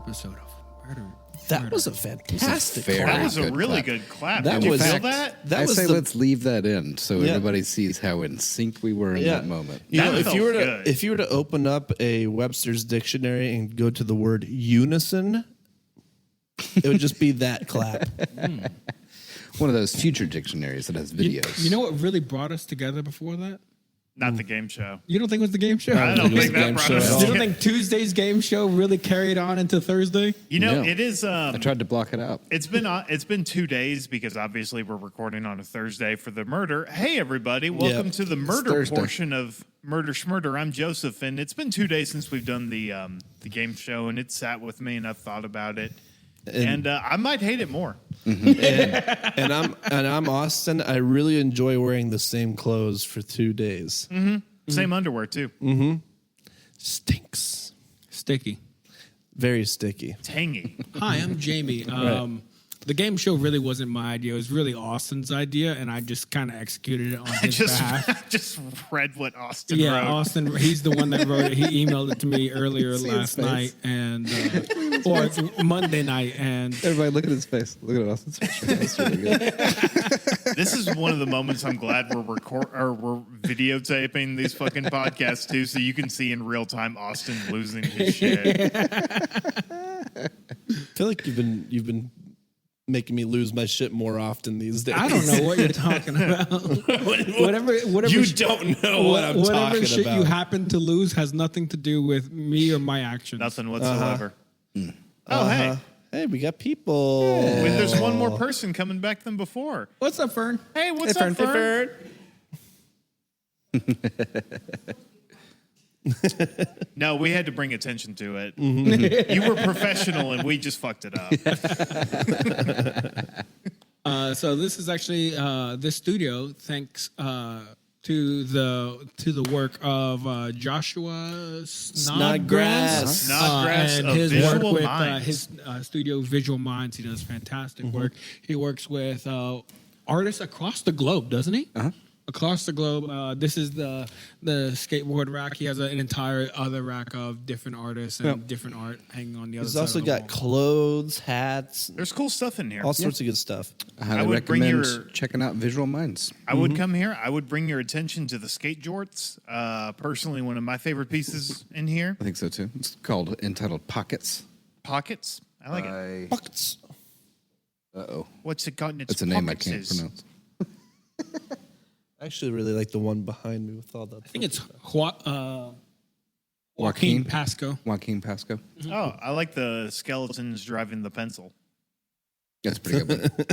episode of Murder. That was a fantastic clap. That was a really good clap. That Did you was- feel that? That I was say the- let's leave that in so Yeah. everybody sees how in sync we were in that moment. You know, That if you were felt to good. if you were to open up a Webster's dictionary and go to the word unison, it would just be that clap. One of those future dictionaries that has videos. You know what really brought us together before that? Not the game show. You don't think it was the game show? I don't it was think the that game brought show us at all. You don't together. think Tuesday's game show really carried on into Thursday? You know, No. it is. I tried to block it out. It's been 2 days because obviously we're recording on a Thursday for the murder. Hey everybody, welcome to the murder Thursday. portion of Murder Schmurder. I'm Joseph, and it's been 2 days since we've done the game show, and it sat with me, and I've thought about it, and I might hate it more. and I'm Austin. I really enjoy wearing the same clothes for 2 days. Same underwear too. Stinks. Sticky. Very sticky. Tangy. Hi, I'm Jamie. The game show really wasn't my idea. It was really Austin's idea, and I just kind of executed it on his behalf. just read what Austin Yeah, wrote. Austin, he's the one that wrote it. He emailed it to me earlier See his last face. night, and or Monday night, and Everybody look at his face. Look at Austin's face. That's really good. This is one of the moments I'm glad we're we're videotaping these fucking podcasts too, so you can see in real time Austin losing his shit. I feel like you've been making me lose my shit more often these days. I don't know what you're talking about. whatever You don't know what I'm whatever talking shit about. you happen to lose has nothing to do with me or my actions. Nothing whatsoever. Oh, hey. Hey, we got people. Wait, there's one more person coming back than before. What's up, Fern? Hey, what's up, Fern? No, we had to bring attention to it. You were professional, and we just fucked it up. So this is actually this studio, thanks to the work of Joshua Snodgrass. Snodgrass and of his Visual work with Minds. his studio Visual Minds. He does fantastic work. He works with artists across the globe, doesn't he? Across the globe. This is the skateboard rack. He has an entire other rack of different artists and different art hanging on the other He's side. also of the got wall. clothes, hats, There's cool stuff in here. all sorts of good stuff. I highly would bring recommend your- checking out Visual Minds. I would come here. I would bring your attention to the skate jorts. Personally, one of my favorite pieces in here. I think so too. It's entitled Pockets. Pockets. I like it. Buckets. Uh-oh. What's it got in its It's a name I pockets can't is- pronounce. I actually really like the one behind me with all that. I think it's Joaquin Pasco. Joaquin Pasco. Oh, I like the skeletons driving the pencil. That's a pretty good. One.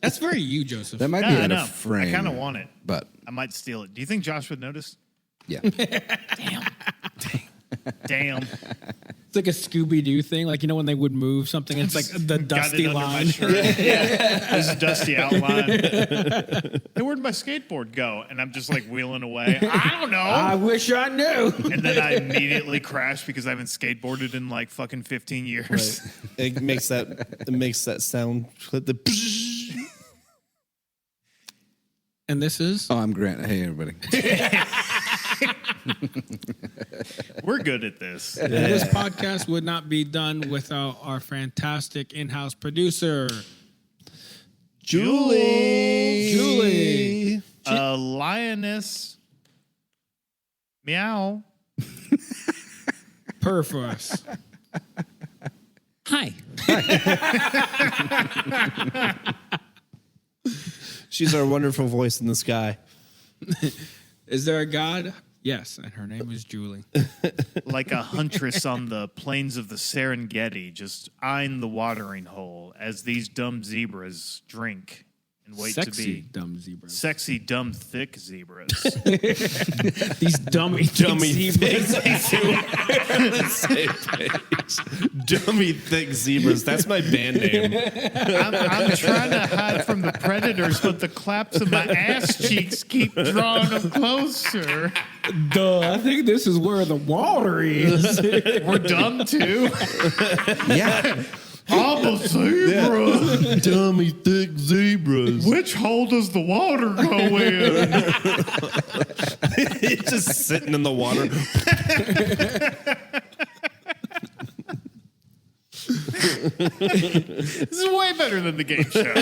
That's very you, Joseph. That might Yeah, be I in know. a frame. I kind of want it. But I might steal it. Do you think Josh would notice? yeah. Damn. It's like a Scooby-Doo thing. Like, you know, when they would move something, it's like the Got dusty it under my line. shirt. Yeah. This dusty outline. Hey, where'd my skateboard go? And I'm just like wheeling away. I don't know. I wish I knew. And then I immediately crash because I haven't skateboarded in like fucking 15 years. It makes that sound. The And this is? Oh, I'm Grant. Hey, everybody. We're good at this. This podcast would not be done without our fantastic in-house producer, Julie. Lioness. Meow. Purr for us. Hi. She's our wonderful voice in the sky. Is there a God? Yes, and her name is Julie. Like a huntress on the plains of the Serengeti, just eyeing the watering hole as these dumb zebras drink and wait Sexy, to be dumb zebras. sexy, dumb, thick zebras. These dummy zebras. Dummy thick zebras. That's my band name. I'm trying to hide from the predators, but the claps of my ass cheeks keep drawing them closer. Duh, I think this is where the water is. We're dumb too. Yeah. I'm a zebra. Dummy thick zebras. Which hole does the water go in? It's just sitting in the water. This is way better than the game show.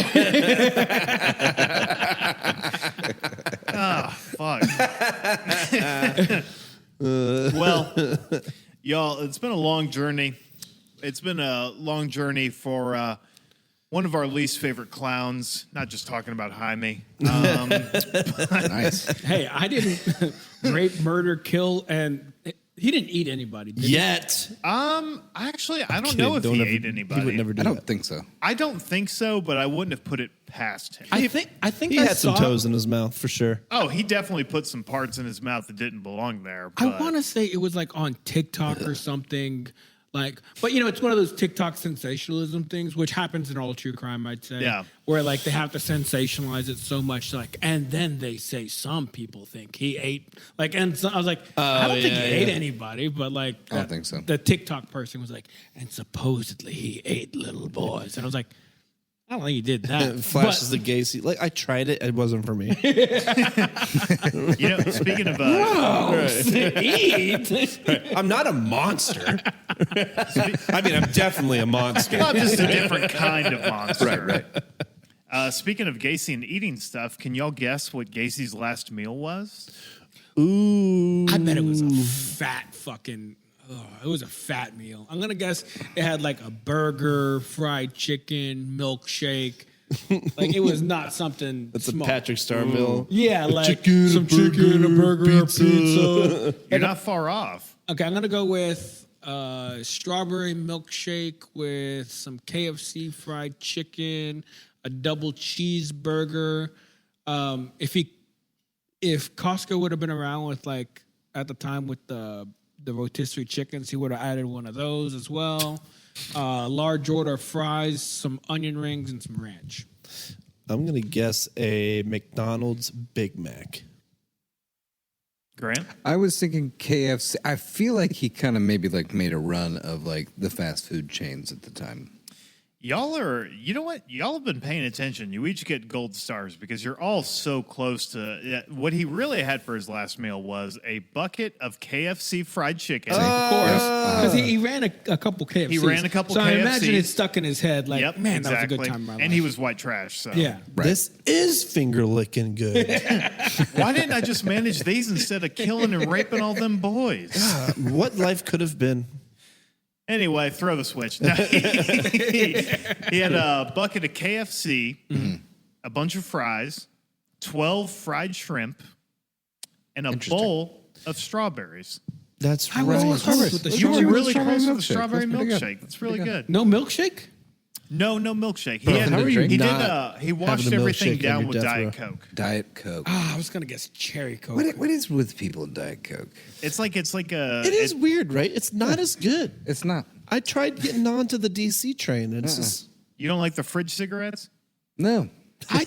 Fuck. Well, y'all, it's been a long journey. It's been a long journey for one of our least favorite clowns. Not just talking about Jaime. Nice. Hey, I didn't rape, murder, kill, and he didn't eat anybody. Did he? Yet. Actually, I don't know if he ate anybody. He would never do I don't that. think so. I don't think so, but I wouldn't have put it past him. I think He I had some saw- toes in his mouth for sure. Oh, he definitely put some parts in his mouth that didn't belong there. I But want to say it was like on TikTok or something. Like, but you know, it's one of those TikTok sensationalism things, which happens in all true crime, I'd say. Yeah. Where like they have to sensationalize it so much, like, and then they say some people think he ate, like, and so I was like, I don't think he ate anybody, but like, I don't think so. The TikTok person was like, and supposedly he ate little boys, and I was like, I don't think he did that. Flashes the Gacy. Like I tried it, it wasn't for me. you know, speaking of Eat. I'm not a monster. I mean, I'm definitely a monster. well, just a different kind of monster. Right. Speaking of Gacy and eating stuff, can y'all guess what Gacy's last meal was? Ooh. I bet it was a fat fucking. It was a fat meal. I'm gonna guess it had like a burger, fried chicken, milkshake. Like it was not something. That's small. a Patrick Star meal. Yeah, like chicken, some a burger, chicken, a burger, pizza. a pizza. You're not far off. Okay, I'm gonna go with strawberry milkshake with some KFC fried chicken, a double cheeseburger. If Costco would have been around with like at the time with the rotisserie chickens, he would have added one of those as well. Large order of fries, some onion rings, and some ranch. I'm gonna guess a McDonald's Big Mac. Grant? I was thinking KFC. I feel like he kind of maybe like made a run of like the fast food chains at the time. Y'all are, you know what? Y'all have been paying attention. You each get gold stars because you're all so close to what he really had for his last meal was a bucket of KFC fried chicken. Of course, because he ran a couple KFCs. He ran a couple so I imagine KFCs. it stuck in his head. Like, Yep, man, exactly. that was a good time in my life. And he was white trash. So yeah. Right. This is finger licking good. Why didn't I just manage these instead of killing and raping all them boys? What life could have been. Anyway, throw the switch. No, he had a bucket of KFC, a bunch of fries, 12 fried shrimp, and a bowl of strawberries. That's I right. was almost close with the You were strawberry. really close with the milkshake. strawberry That's pretty good. milkshake. That's really good. No milkshake? No milkshake. Bro, how are you he not he washed having a everything milkshake down on with your death Diet row? Coke. Diet Coke. I was gonna guess cherry coke. What is with people in Diet Coke? It's like a. It is weird, right? It's not as good. It's not. I tried getting onto the DC train. It's just You don't like the fridge cigarettes? No. I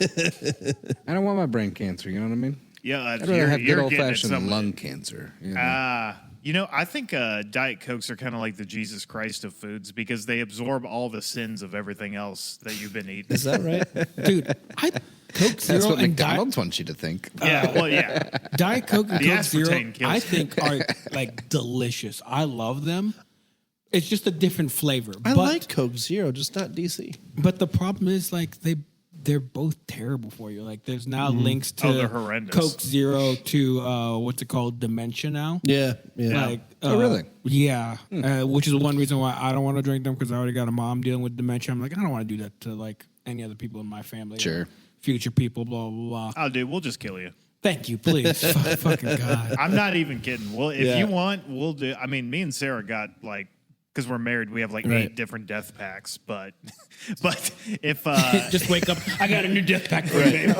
don't want my brain cancer. You know what I mean? Yeah, I'd rather have good you're old getting it fashioned somewhere. lung cancer. You know? You know, I think Diet Cokes are kind of like the Jesus Christ of foods because they absorb all the sins of everything else that you've been eating. is that right? Dude, Coke Zero That's what and McDonald's wants you to think. Yeah, well, yeah. Diet Coke and The Coke Zero, aspartame kills I you. think are like delicious. I love them. It's just a different flavor. I but, like Coke Zero, just not DC. but the problem is like they're both terrible for you. Like there's now links to they're horrendous. Coke Zero to what's it called, dementia now. Yeah. Like, Oh, really? Yeah, which is one reason why I don't want to drink them because I already got a mom dealing with dementia. I'm like, I don't want to do that to like any other people in my family. Sure. Or future people, blah, blah, blah. Oh, dude, we'll just kill you. Thank you, please. Fucking God. I'm not even kidding. Well, if Yeah. you want, we'll do. I mean, me and Sarah got like, because we're married, we have like 8 different death packs. But if Just wake up. I got a new death pack for you, babe.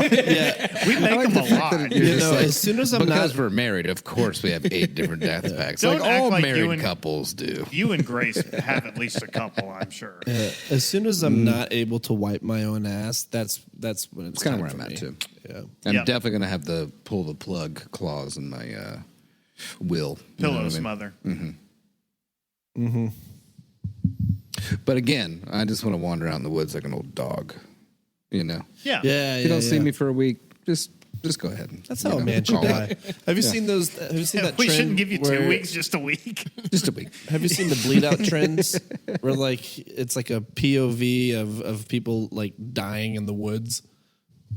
we make them a lot. You know, as soon as I'm because not, we're married, of course we have 8 different death packs. Don't Like act all like you married and- couples do. You and Grace have at least a couple, I'm sure. as soon as I'm not able to wipe my own ass, that's when it's It's kind of time where for I'm at me. too. Yeah. I'm Yep. definitely gonna have the pull the plug clause in my will. You know Pillow what I mean? smother. But again, I just want to wander out in the woods like an old dog. You know, Yeah. Yeah. if you don't see me for a week, just Just go ahead. That's how a man should die. Have you seen those? Have you seen that We trend? shouldn't give you 2 where- weeks, just a week. Just a week. Have you seen the bleed out trends where like it's like a POV of people like dying in the woods?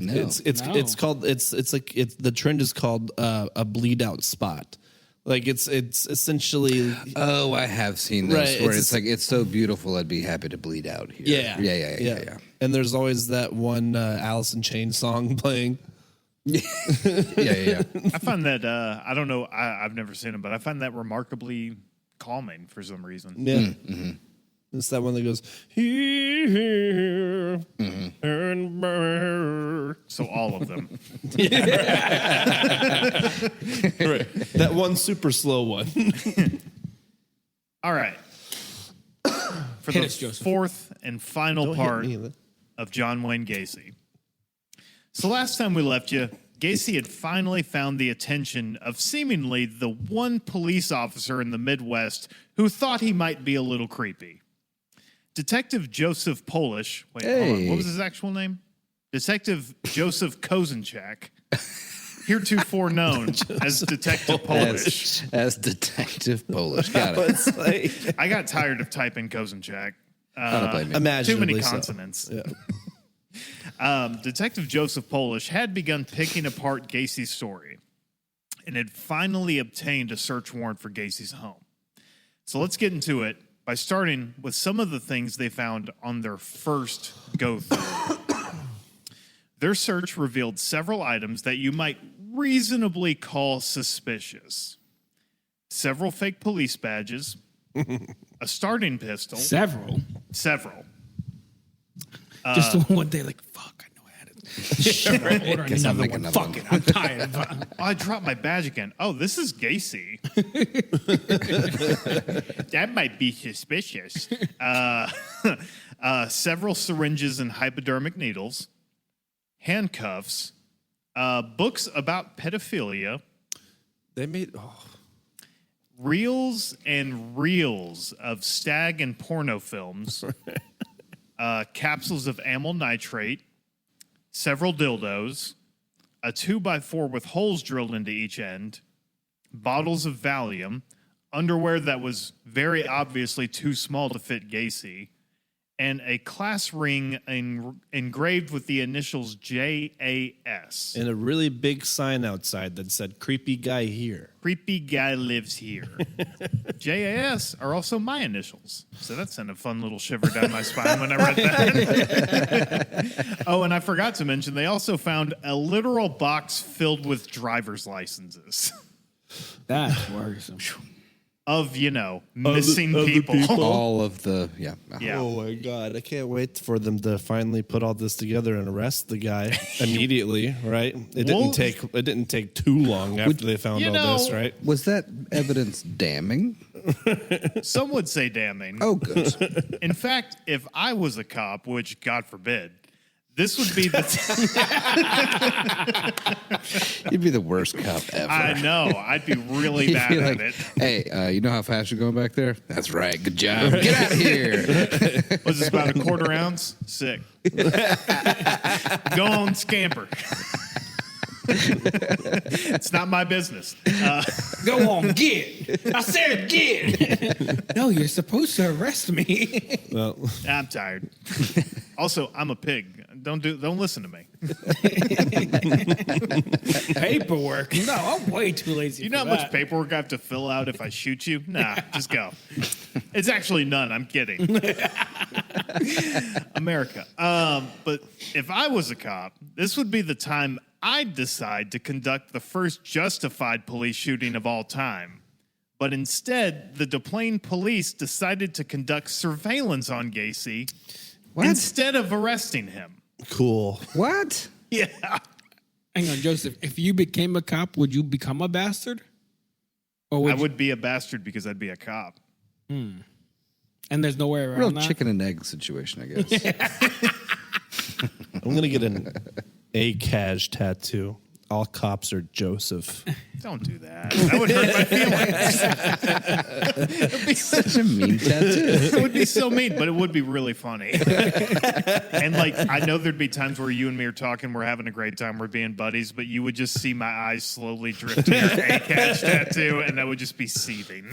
No. It's called the trend is called a bleed out spot. Like it's essentially Oh, I have seen those Right, where it's it's like it's so beautiful I'd be happy to bleed out here. Yeah. And there's always that one Alice in Chains song playing. Yeah. I find that I don't know. I've never seen it, but I find that remarkably calming for some reason. Yeah. It's that one that goes here and burn. So all of them. Right. That one super slow one. All right. For Hit the us, Joseph. fourth and final Don't hit part me either. of John Wayne Gacy. So last time we left you, Gacy had finally found the attention of seemingly the one police officer in the Midwest who thought he might be a little creepy. Detective Joseph Polish. Wait, hold on. Hey. What was his actual name? Detective Joseph Kozenchak, heretofore known as Detective Polish. As Detective Polish. Got it. It's like I got tired of typing Kozenchak. I don't blame you. Too many imaginably so. consonants. Yeah. Detective Joseph Polish had begun picking apart Gacy's story and had finally obtained a search warrant for Gacy's home. So let's get into it by starting with some of the things they found on their first go-through. Their search revealed several items that you might reasonably call suspicious. Several fake police badges, a starting pistol, Several. several. Just the one day, like, fuck, I know I had it. Shit, I'm ordering Guess I'll another make one. another Fuck one. it, I'm tired. Oh, I dropped my badge again. Oh, this is Gacy. That might be suspicious. Several syringes and hypodermic needles, handcuffs, books about pedophilia, They made reels and reels of stag and porno films, capsules of amyl nitrate, several dildos, a 2x4 with holes drilled into each end, bottles of Valium, underwear that was very obviously too small to fit Gacy, and a class ring engraved with the initials JAS. and a really big sign outside that said "creepy guy here." Creepy guy lives here. JAS are also my initials. So that sent a fun little shiver down my spine when I read that. Oh, and I forgot to mention, they also found a literal box filled with driver's licenses That's worrisome. of, missing other people. All of the yeah. Yeah. Oh my god! I can't wait for them to finally put all this together and arrest the guy immediately. Right? It Well- didn't take too long after they found you all this. know- Right? Was that evidence damning? Some would say damning. Oh, good. In fact, if I was a cop, which God forbid, this would be the You'd be the worst cop ever. I know. I'd be really You'd bad be at like, it. hey, you know how fast you're going back there? That's right. Good job. Get out of here. Was this about a quarter ounce? Sick. Go on, scamper. It's not my business. Go on, get. I said get. No, you're supposed to arrest me. Well, I'm tired. Also, I'm a pig. Don't listen to me. Paperwork. No, I'm way too lazy. You know how for much that. paperwork I have to fill out if I shoot you? Nah, just go. It's actually none. I'm kidding. America. But if I was a cop, this would be the time I'd decide to conduct the first justified police shooting of all time. But instead, the DePlain police decided to conduct surveillance on Gacy instead of arresting him. cool. What? Yeah. Hang on, Joseph. If you became a cop, would you become a bastard? Or I would would be a bastard because I'd be a cop. and there's no way around Real that? chicken and egg situation, I guess. I'm gonna get an A-Cash tattoo all cops are Joseph. Don't do that. That would hurt my feelings. It'd be Such a mean tattoo. It would be so mean, but it would be really funny. And like, I know there'd be times where you and me are talking, we're having a great time, we're being buddies, but you would just see my eyes slowly drift to your A-catch tattoo, and that would just be seething.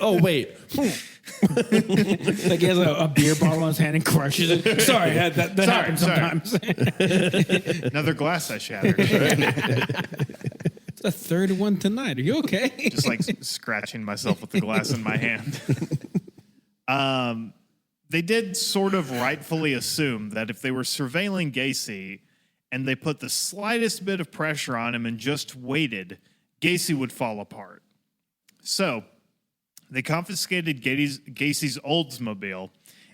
Oh, wait. Like he has a beer bottle in his hand and crushes it. Sorry, that happens sometimes. Another glass I shattered. It's the third one tonight. Are you okay? Just like scratching myself with the glass in my hand. They did sort of rightfully assume that if they were surveilling Gacy and they put the slightest bit of pressure on him and just waited, Gacy would fall apart. So they confiscated Gacy's Oldsmobile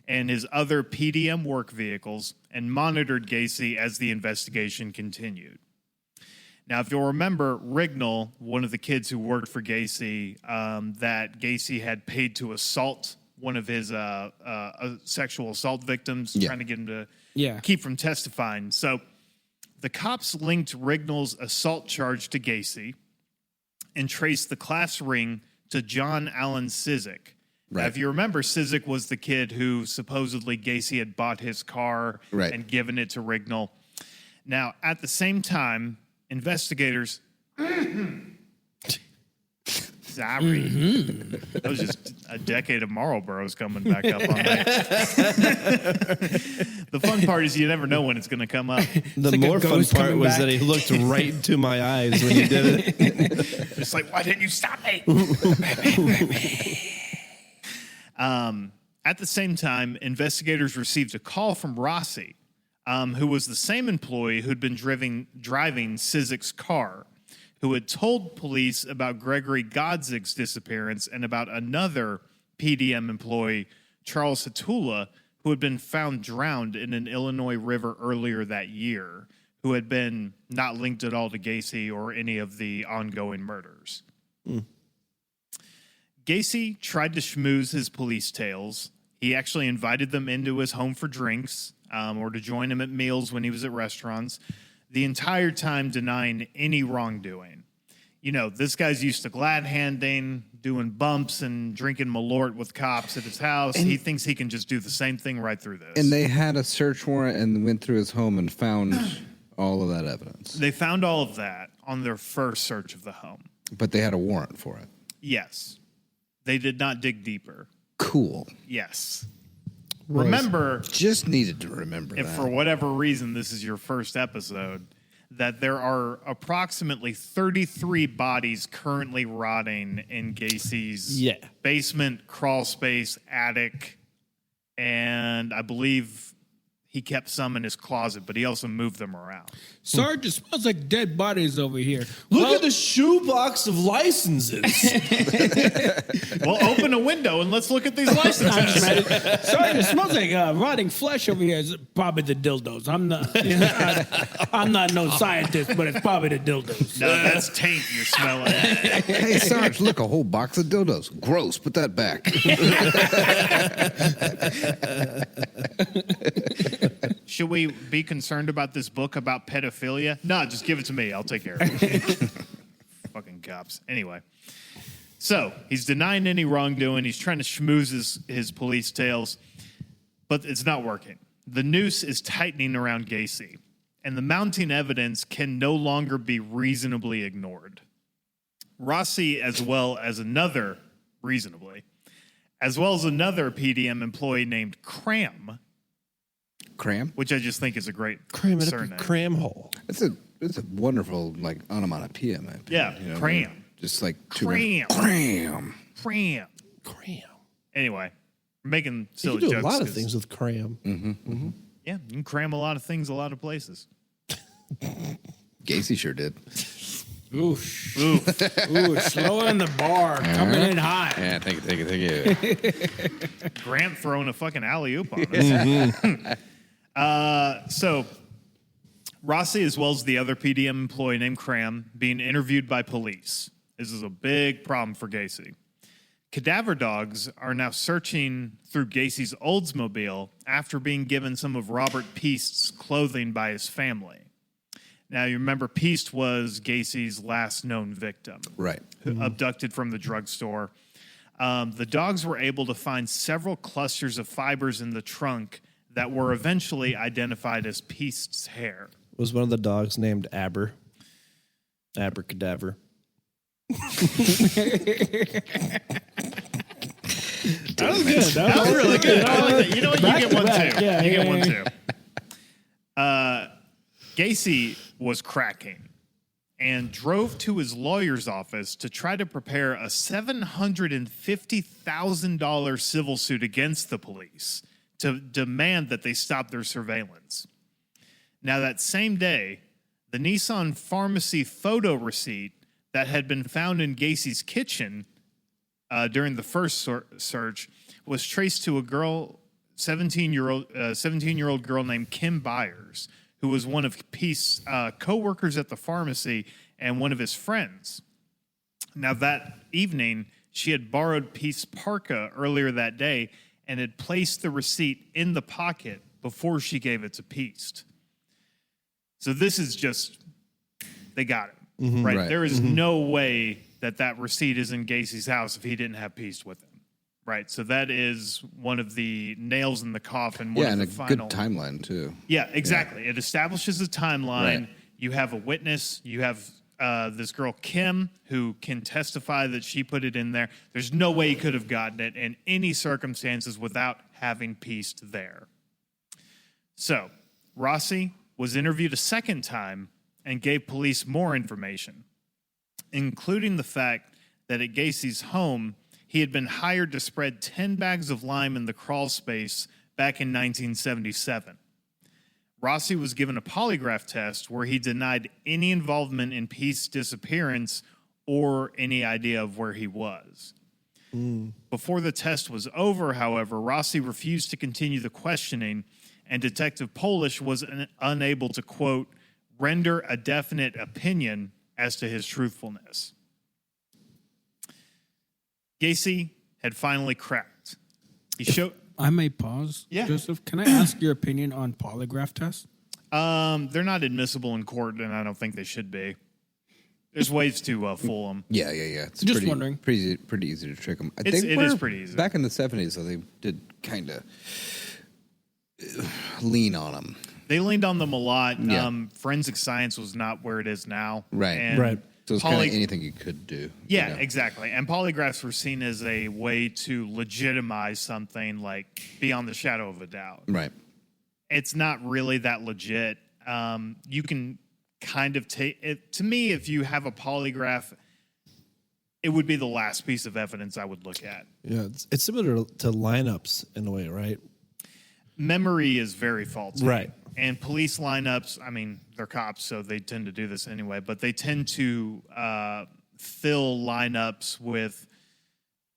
and his other PDM work vehicles and monitored Gacy as the investigation continued. Now, if you'll remember, Rignall, one of the kids who worked for Gacy, that Gacy had paid to assault one of his sexual assault victims, trying to get him to keep from testifying. So the cops linked Rignall's assault charge to Gacy and traced the class ring to John Allen Cizik. Right. Now, if you remember, Cizik was the kid who supposedly Gacy had bought his car and given it to Rignall. Now, at the same time, investigators... Sorry. That was just a decade of Marlboros coming back up on me. The fun part is you never know when it's going to come up. The like more a fun ghost part coming was back. that he looked right into my eyes when he did it. It's like, why didn't you stop me? At the same time, investigators received a call from Rossi, who was the same employee who'd been driving Cizik's car, who had told police about Gregory Godzig's disappearance and about another PDM employee, Charles Hatula, who had been found drowned in an Illinois river earlier that year, who had been not linked at all to Gacy or any of the ongoing murders. Gacy tried to schmooze his police tails. He actually invited them into his home for drinks or to join him at meals when he was at restaurants, the entire time denying any wrongdoing. You know, this guy's used to glad-handing, doing bumps and drinking Malort with cops at his house. He thinks he can just do the same thing right through this. And they had a search warrant and went through his home and found all of that evidence. They found all of that on their first search of the home. But they had a warrant for it. Yes. They did not dig deeper. Cool. Yes. Remember, Just needed to remember if that. for whatever reason this is your first episode, that there are approximately 33 bodies currently rotting in Gacy's basement, crawl space, attic, and I believe he kept some in his closet, but he also moved them around. Sarge, it smells like dead bodies over here. Look at the shoebox of licenses. Well, open a window and let's look at these licenses. Sarge, it smells like rotting flesh over here. It's probably the dildos. I'm not no scientist, but it's probably the dildos. No, that's taint you're smelling. Hey, Sarge, look, a whole box of dildos. Gross. Put that back. Should we be concerned about this book about pedophilia? No, just give it to me. I'll take care of it. Fucking cops. Anyway. So, he's denying any wrongdoing. He's trying to schmooze his police tails, but it's not working. The noose is tightening around Gacy, and the mounting evidence can no longer be reasonably ignored. Rossi, as well as another PDM employee named Cram, which I just think is a great Cram it up surname. your cram hole. It's a wonderful, like, onomatopoeia, man. Yeah, You know, Cram. Just like Cram. Cram. Cram. Cram. Anyway, we're making You silly can do jokes. a lot of 'cause- things with cram. Yeah, you can cram a lot of things a lot of places. Gacy sure did. Oof. Ooh, slow in the bar. Coming in hot. Yeah, thank you. Grant throwing a fucking alley-oop on us. So, Rossi, as well as the other PDM employee named Cram, being interviewed by police. This is a big problem for Gacy. Cadaver dogs are now searching through Gacy's Oldsmobile after being given some of Robert Peast's clothing by his family. Now, you remember Peast was Gacy's last known victim, Right. abducted from the drugstore. The dogs were able to find several clusters of fibers in the trunk that were eventually identified as Peast's hair. Was one of the dogs named Abracadaver? That was good. That was really good. I like that. You know what? You get one back. too. Yeah, you get yeah, one yeah. too. Gacy was cracking and drove to his lawyer's office to try to prepare a $750,000 civil suit against the police to demand that they stop their surveillance. Now, that same day, the Nissan pharmacy photo receipt that had been found in Gacy's kitchen during the first search was traced to a girl, 17-year-old girl named Kim Byers, who was one of Peace's co-workers at the pharmacy and one of his friends. Now, that evening, she had borrowed Peace's parka earlier that day and had placed the receipt in the pocket before she gave it to Peace. So this is just, they got it, right? Right. There is no way that receipt is in Gacy's house if he didn't have Peace with him, right? So that is one of the nails in the coffin. One Yeah, of and the a final, good timeline, too. Yeah, exactly. It establishes a timeline. Right. You have a witness. You have this girl, Kim, who can testify that she put it in there. There's no way he could have gotten it in any circumstances without having Peace there. So Rossi was interviewed a second time and gave police more information, including the fact that at Gacy's home, he had been hired to spread 10 bags of lime in the crawl space back in 1977. Rossi was given a polygraph test where he denied any involvement in Peace's disappearance or any idea of where he was. Before the test was over, however, Rossi refused to continue the questioning, and Detective Polish was unable to, quote, render a definite opinion as to his truthfulness. Gacy had finally cracked. He showed. I may pause. Yeah. Joseph, can I ask your opinion on polygraph tests? They're not admissible in court, and I don't think they should be. There's ways to fool them. Yeah. It's Just pretty, wondering. pretty easy to trick them. It is pretty easy. Back in the 70s, though, they did kind of lean on them. They leaned on them a lot. Yeah. Forensic science was not where it is now. Right. And Right. So it's kind of anything you could do. Yeah, you know? exactly. And polygraphs were seen as a way to legitimize something, like beyond the shadow of a doubt. Right. It's not really that legit. You can kind of take it. To me, if you have a polygraph, it would be the last piece of evidence I would look at. Yeah, it's similar to lineups in a way, right? Memory is very faulty. Right. And police lineups, I mean, they're cops, so they tend to do this anyway, but they tend to fill lineups with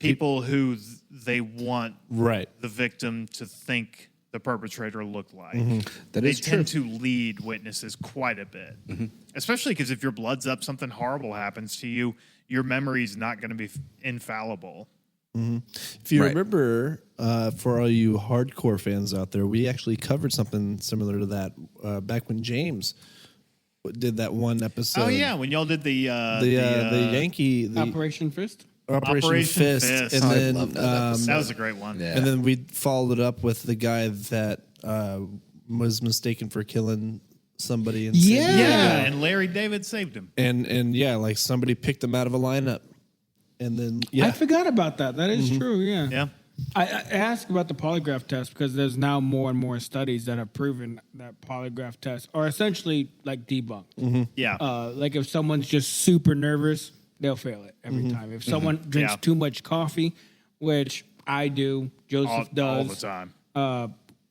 people who they want Right. the victim to think the perpetrator looked like. That They is tend true. to lead witnesses quite a bit, especially because if your blood's up, something horrible happens to you, your memory's not going to be infallible. If you Right. remember, for all you hardcore fans out there, we actually covered something similar to that back when James did that one episode. Oh yeah, when y'all did the Yankee Operation Fist? Operation Operation Fist, Fist. and Oh, I then love that episode. that was a great one. Yeah. and then we followed it up with the guy that was mistaken for killing somebody. In San Yeah. Diego. Yeah, and Larry David saved him. and yeah, like somebody picked him out of a lineup, and then I forgot about that. That is true, yeah. Yeah. I asked about the polygraph test because there's now more and more studies that have proven that polygraph tests are essentially like debunked. Yeah. Like if someone's just super nervous, they'll fail it every time. If someone drinks Yeah. too much coffee, which I do, Joseph does. all the time.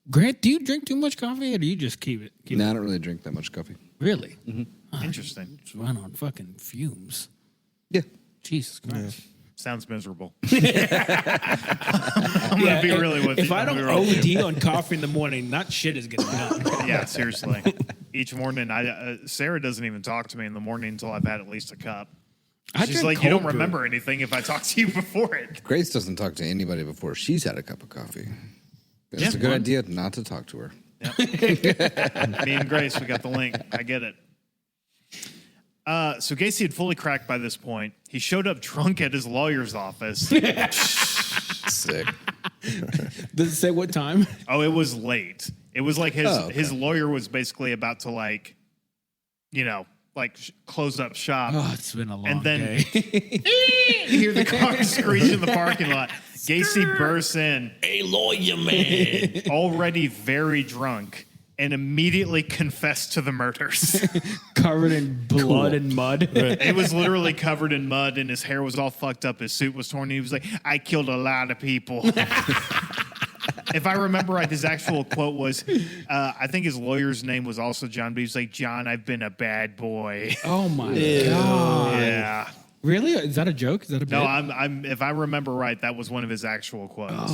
Grant, do you drink too much coffee or do you just keep it? No, I don't really drink that much coffee. Really? Interesting. Just run on fucking fumes. Yeah. Jesus Christ. Sounds miserable. I'm gonna be really with you. If I I'm don't gonna be real with OD on coffee in the morning, not shit is getting done. you. Yeah, seriously. Each morning, Sarah doesn't even talk to me in the morning until I've had at least a cup. I She's drink like, you don't cold brew. remember anything if I talk to you before it. Grace doesn't talk to anybody before she's had a cup of coffee. It's Yeah. a good idea not to talk to her. Me and Grace, we got the link. I get it. So Gacy had fully cracked by this point. He showed up drunk at his lawyer's office. Sick. Does it say what time? Oh, it was late. It was like his lawyer was basically about to close up shop. Oh, it's been a long And then day. you hear the car screech in the parking lot. Gacy bursts in, Hey, lawyer man. already very drunk, and immediately confessed to the murders. Covered in blood and mud. It was literally covered in mud, and his hair was all fucked up. His suit was torn. And he was like, I killed a lot of people. If I remember right, his actual quote was, I think his lawyer's name was also John, but he was like, John, I've been a bad boy. Oh my god! Yeah. Really? Is that a joke? Is that a bit? No, I'm. If I remember right, that was one of his actual quotes.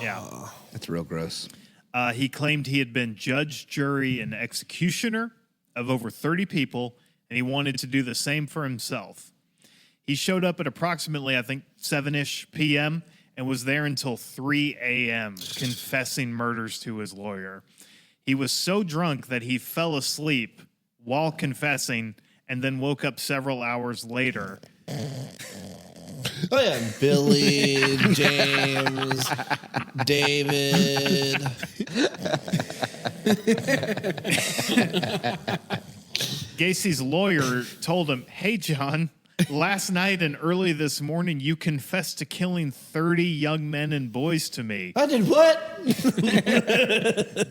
Yeah. That's real gross. He claimed he had been judge, jury, and executioner of over 30 people, and he wanted to do the same for himself. He showed up at approximately, I think, 7-ish p.m., and was there until 3 a.m. confessing murders to his lawyer. He was so drunk that he fell asleep while confessing and then woke up several hours later. Oh, yeah. Billy, James, David. Gacy's lawyer told him, hey, John, last night and early this morning, you confessed to killing 30 young men and boys to me. I did what?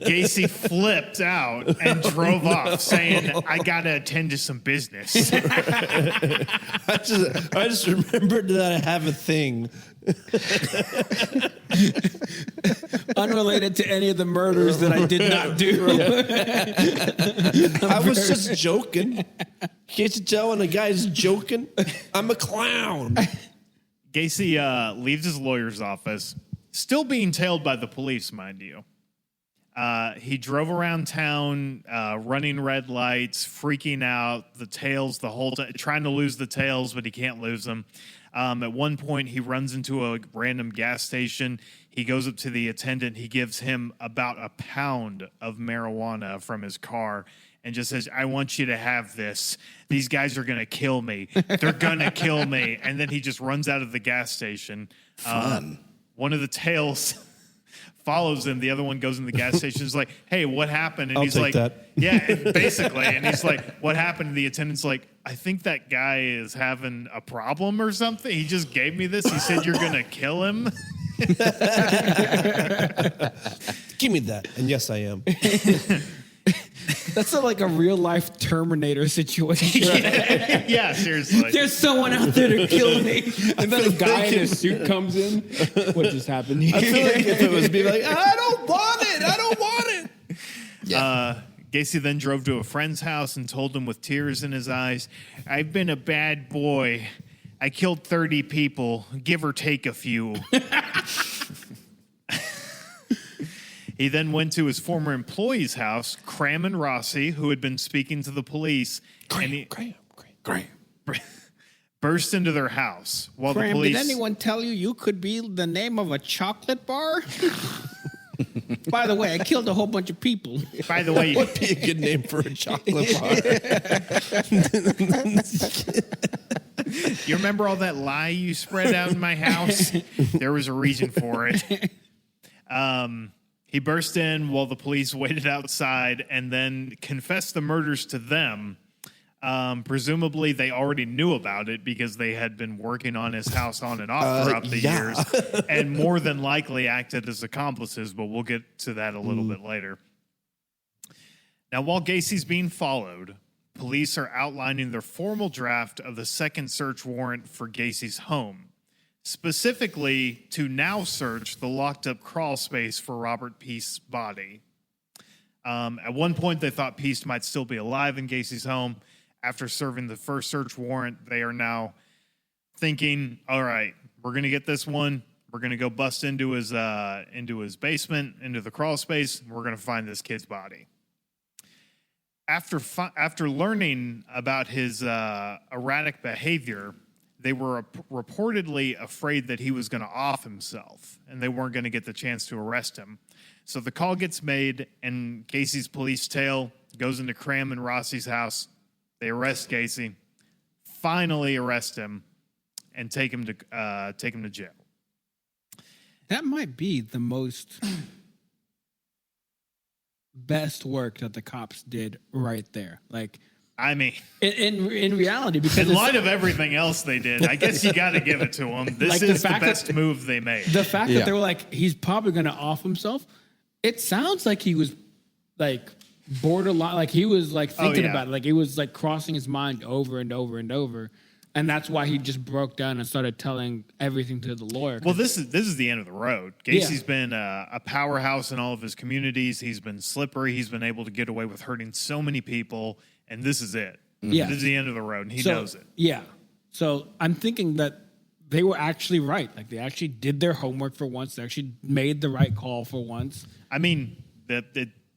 Gacy flipped out and drove off, saying, I got to attend to some business. I just remembered that I have a thing. Unrelated to any of the murders that I did not do. I was just joking. Can't you tell when a guy's joking? I'm a clown. Gacy leaves his lawyer's office, still being tailed by the police, mind you. He drove around town, running red lights, freaking out, the tails the whole time, trying to lose the tails, but he can't lose them. At one point, he runs into a random gas station. He goes up to the attendant. He gives him about a pound of marijuana from his car and just says, I want you to have this. These guys are going to kill me. They're going to kill me. And then he just runs out of the gas station. Fun. One of the tails follows him. The other one goes in the gas station. Is like, hey, what happened? And I'll he's take like, that. yeah, basically. And he's like, what happened? And the attendant's like, I think that guy is having a problem or something. He just gave me this. He said you're going to kill him. Give me that. And yes, I am. That's like a real life Terminator situation. Yeah, seriously. There's someone out there to kill me, and then a guy in a suit comes in. What just happened? I feel like if it was me, like, I don't want it. I don't want it. Gacy then drove to a friend's house and told him with tears in his eyes, I've been a bad boy. I killed 30 people, give or take a few. He then went to his former employee's house, Cram and Rossi, who had been speaking to the police. Graham. Burst into their house while the Graham, police... did anyone tell you could be the name of a chocolate bar? By the way, I killed a whole bunch of people. By the way, Would be a good name for a chocolate bar. you remember all that lie you spread out in my house? There was a reason for it. He burst in while the police waited outside and then confessed the murders to them. Presumably, they already knew about it because they had been working on his house on and off throughout the years and more than likely acted as accomplices, but we'll get to that a little bit later. Now, while Gacy's being followed, police are outlining their formal draft of the second search warrant for Gacy's home, specifically to now search the locked-up crawl space for Robert Peace's body. At one point, they thought Peace might still be alive in Gacy's home. After serving the first search warrant, they are now thinking, all right, we're going to get this one. We're going to go bust into his basement, into the crawl space. And we're going to find this kid's body. After learning about his erratic behavior, they were reportedly afraid that he was going to off himself and they weren't going to get the chance to arrest him. So the call gets made and Gacy's police tail goes into Cram and Rossi's house. They arrest Gacy, finally arrest him, and take him to jail. That might be the most best work that the cops did right there. Like, I mean, in reality, because in light of everything else they did, I guess you got to give it to them. This Like, is the best move they made. the fact that they were like, he's probably going to off himself. It sounds like he was like borderline, like he was like thinking about it, like he was like crossing his mind over and over and over. And that's why he just broke down and started telling everything to the lawyer. Well, this is the end of the road. Gacy's been a powerhouse in all of his communities. He's been slippery. He's been able to get away with hurting so many people, and this is it. Yeah. This is the end of the road, and he knows it. Yeah. So I'm thinking that they were actually right. Like, they actually did their homework for once. They actually made the right call for once. I mean,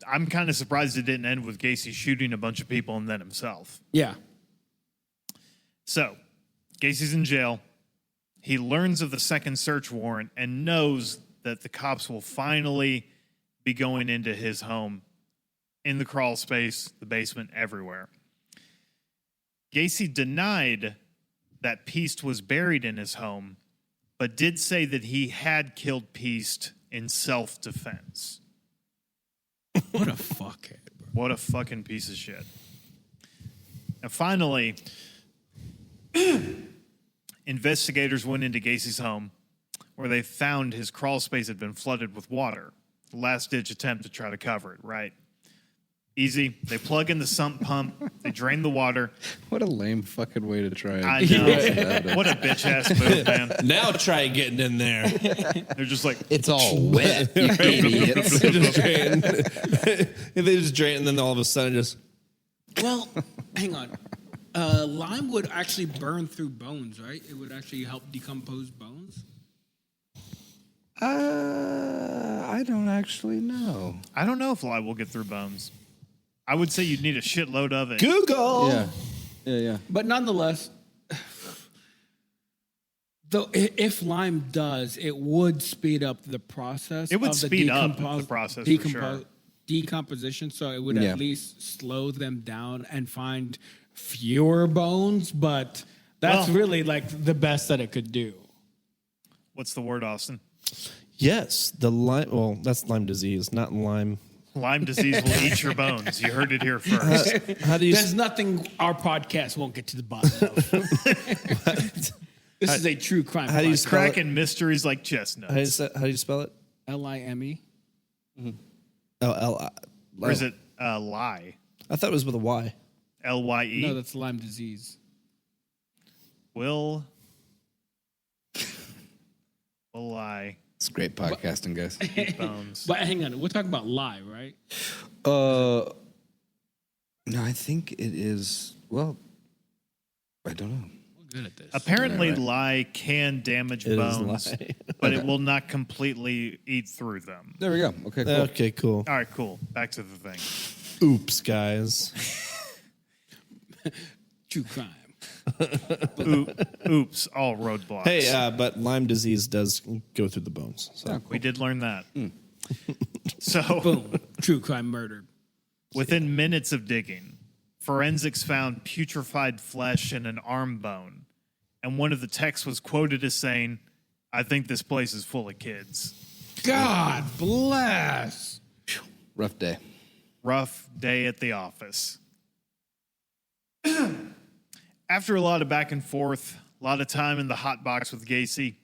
I'm kind of surprised it didn't end with Gacy shooting a bunch of people and then himself. Yeah. So, Gacy's in jail. He learns of the second search warrant and knows that the cops will finally be going into his home, in the crawl space, the basement, everywhere. Gacy denied that Peast was buried in his home, but did say that he had killed Peast in self-defense. What a fuckhead, bro. What a fucking piece of shit. And finally, investigators went into Gacy's home, where they found his crawl space had been flooded with water. The last-ditch attempt to try to cover it, right? Easy. They plug in the sump pump. They drain the water. What a lame fucking way to try it. I know. What a bitch-ass move, man. Now try getting in there. They're just like, It's all wet, you idiots. They just drain. They just drain, and then all of a sudden, just Well, hang on. Lime would actually burn through bones, right? It would actually help decompose bones. I don't actually know. I don't know if lye will get through bones. I would say you'd need a shitload of it. Google. Yeah. But nonetheless, though, if lime does, it would speed up the process. It would of the speed up the process, for sure. Decomposition, so it would Yeah. at least slow them down and find fewer bones. But that's Well- really like the best that it could do. What's the word, Austin? Yes, the Lyme. Well, that's Lyme disease, not Lyme. Lyme disease will eat your bones. You heard it here first. How do you? There's nothing our podcast won't get to the bottom of. This is a true crime. How do you podcast. spell it? Cracking mysteries like chestnuts. How do you spell it? Lime? L. Or is it lie? I thought it was with a Y. Lye? No, that's Lyme disease. Will lie. It's great podcasting, guys. Eat bones. But hang on, we're talking about lie, right? No, I think it is. Well, I don't know. We're good at this. Apparently, Right. lye can damage It is bones, lye. but it will not completely eat through them. There we go. Okay, cool. Okay, cool. All right, cool. Back to the thing. Oops, guys. True crime. Oops, all roadblocks. Hey, but Lyme disease does go through the bones. So We did learn that. So, Boom. True crime murder. within minutes of digging, forensics found putrefied flesh and an arm bone. And one of the texts was quoted as saying, "I think this place is full of kids." God bless. Rough day. Rough day at the office. After a lot of back and forth, a lot of time in the hot box with Gacy,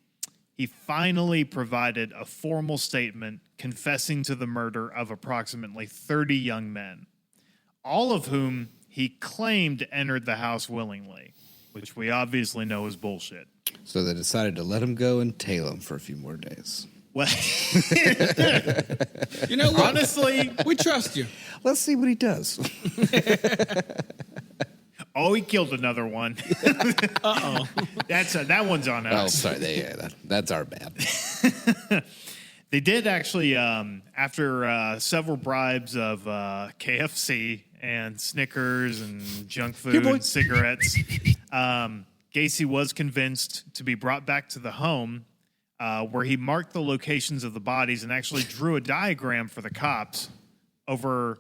he finally provided a formal statement confessing to the murder of approximately 30 young men, all of whom he claimed entered the house willingly, which we obviously know is bullshit. So they decided to let him go and tail him for a few more days. Well, You know what? honestly, We trust you. Let's see what he does. oh, he killed another one. Uh-oh. That one's on Oh, us. sorry. That's our bad. They did actually, after several bribes of KFC and Snickers and junk food and cigarettes, Gacy was convinced to be brought back to the home, where he marked the locations of the bodies and actually drew a diagram for the cops over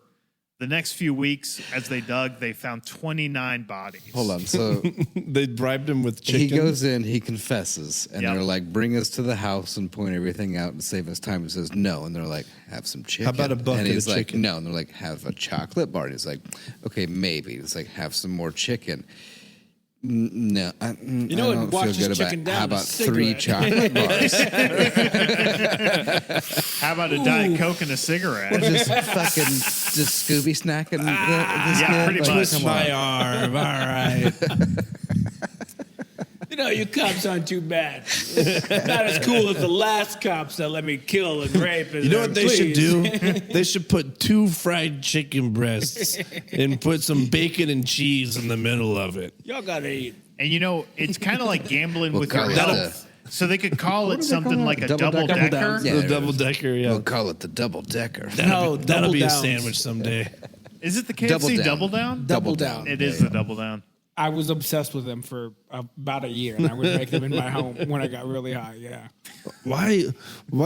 The next few weeks, as they dug, they found 29 bodies. Hold on. So They bribed him with chicken. he goes in, he confesses, and Yep. they're like, bring us to the house and point everything out and save us time. He says, no. And they're like, have some chicken. How about a bucket And he's of like, chicken? no. And they're like, have a chocolate bar. And he's like, okay, maybe. It's like, have some more chicken. No, I You know I what don't washes feel good chicken about. down? How A about 3 cigarette. chocolate bars? How about a Diet Coke and a cigarette? just Scooby snacking. Yeah, pretty much. Twist my arm. All right. You know, you cops aren't too bad. Not as cool as the last cops that let me kill and rape. You know what they should do? They should put 2 fried chicken breasts and put some bacon and cheese in the middle of it. Y'all gotta eat. And you know, it's kind of like gambling We'll with your call it health. So they could call it something like a Double double-decker. decker? Yeah, the it is. double decker, yeah. We'll call it the double decker. No, That'll double be a downs. sandwich someday. Is it the Double KFC down. Double Down? Double down. It is the Double Down. I was obsessed with them for about a year, and I would make them in my home when I got really high. Yeah. Why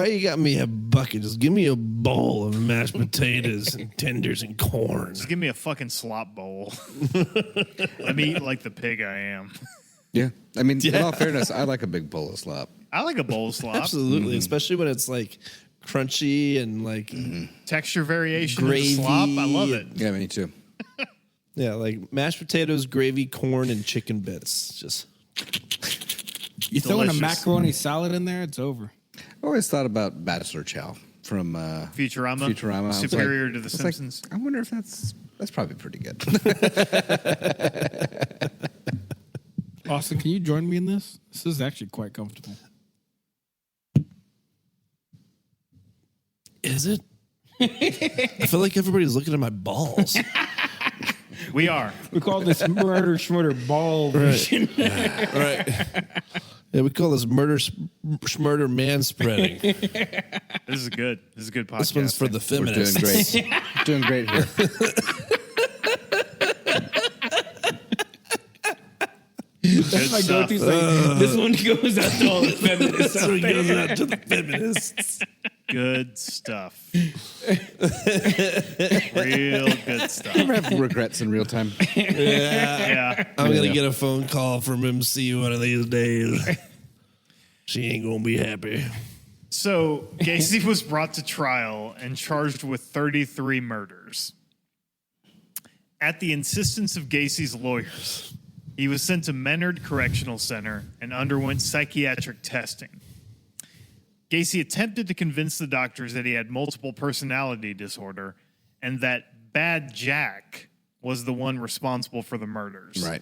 you got me a bucket? Just give me a bowl of mashed potatoes and tenders and corn. Just give me a fucking slop bowl. Let me eat like the pig I am. Yeah. I mean, in all fairness, I like a big bowl of slop. I like a bowl of slop. Absolutely, especially when it's like crunchy and like Texture variation Gravy. of the slop. I love it. Yeah, me too. yeah, like mashed potatoes, gravy, corn, and chicken bits. Just You throw in a Delicious. macaroni salad in there, it's over. I always thought about Bachelor Chow from Futurama. Futurama. I was Superior like- to The I was Simpsons. Like, I wonder if that's probably pretty good. Austin, can you join me in this? This is actually quite comfortable. is it? I feel like everybody's looking at my balls. We are. We call this murder schmurder ball version. Right. Yeah, we call this murder man spreading. This is good. This is a good podcast. This one's for the We're doing feminists. great. Doing great here. That's my stuff. go-to thing. This one goes out to all the feminists That's out what goes there. out to the feminists. Good stuff. Real good stuff. Ever have regrets in real time? Yeah. I'm gonna get a phone call from MC one of these days. She ain't gonna be happy. So Gacy was brought to trial and charged with 33 murders. At the insistence of Gacy's lawyers, he was sent to Menard Correctional Center and underwent psychiatric testing. Gacy attempted to convince the doctors that he had multiple personality disorder and that Bad Jack was the one responsible for the murders. Right.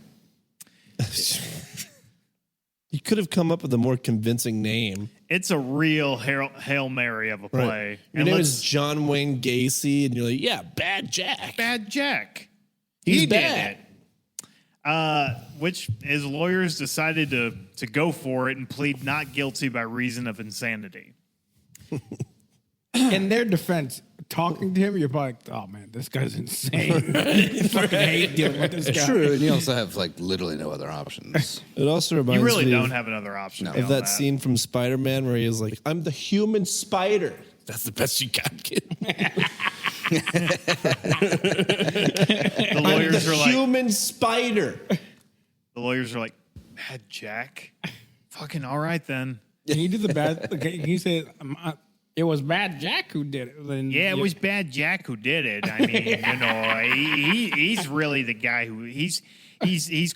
You could have come up with a more convincing name. It's a real Hail Mary of a play. Your name is John Wayne Gacy, and you're like, yeah, Bad Jack. Bad Jack. He's He bad. did it. Which his lawyers decided to go for it and plead not guilty by reason of insanity. In their defense, talking to him, you're probably like, oh man, this guy's insane. I fucking hate dealing with this guy. True, and you also have like literally no other options. It also reminds You really me don't have another option. No. of beyond that scene from Spider-Man where he was like, I'm the human spider. That's the best you got, kid. The I'm lawyers the are like, human spider. Bad Jack? Fucking all right then. Can you do the bad? Can you say it was Bad Jack who did it? Then Yeah, it was Bad Jack who did it. I mean, you know, he's really the guy who he's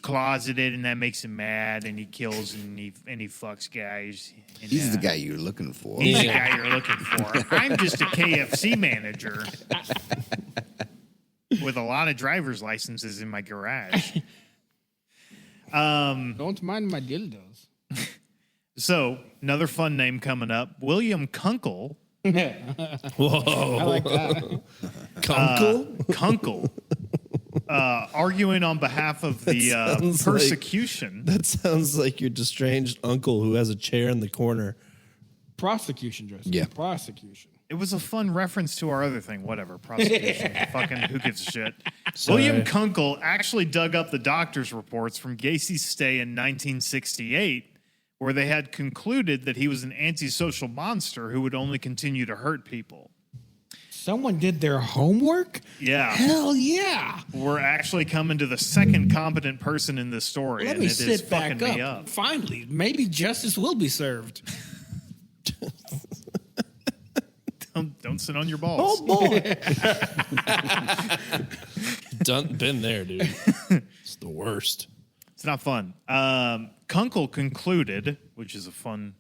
closeted, and that makes him mad, and he kills and he fucks guys. And, He's the guy you're looking for. He's the guy you're looking for. I'm just a KFC manager with a lot of driver's licenses in my garage. Don't mind my dildos. So, another fun name coming up, William Kunkel. Whoa. I like that. Kunkel? Kunkel. Arguing on behalf of the sounds like- persecution. That sounds like your estranged uncle who has a chair in the corner. Prosecution, Justin. Yeah. Prosecution. It was a fun reference to our other thing. Whatever. Prosecution. Fucking who gives a shit? Sorry. William Kunkel actually dug up the doctor's reports from Gacy's stay in 1968, where they had concluded that he was an antisocial monster who would only continue to hurt people. Someone did their homework? Yeah. Hell yeah. We're actually coming to the second competent person in this story, Let and me it is sit back fucking me up. up. Finally, maybe justice will be served. Don't sit on your balls. Oh boy. Been there, dude. It's the worst. It's not fun. Kunkel concluded, which is a fun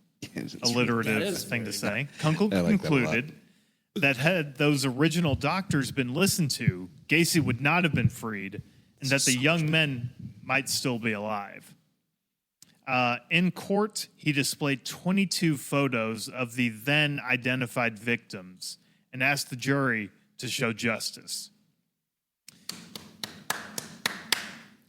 alliterative thing to say. Kunkel I like that a lot. concluded that had those original doctors been listened to, Gacy would not have been freed, and that the young men might still be alive. In court, he displayed 22 photos of the then identified victims and asked the jury to show justice.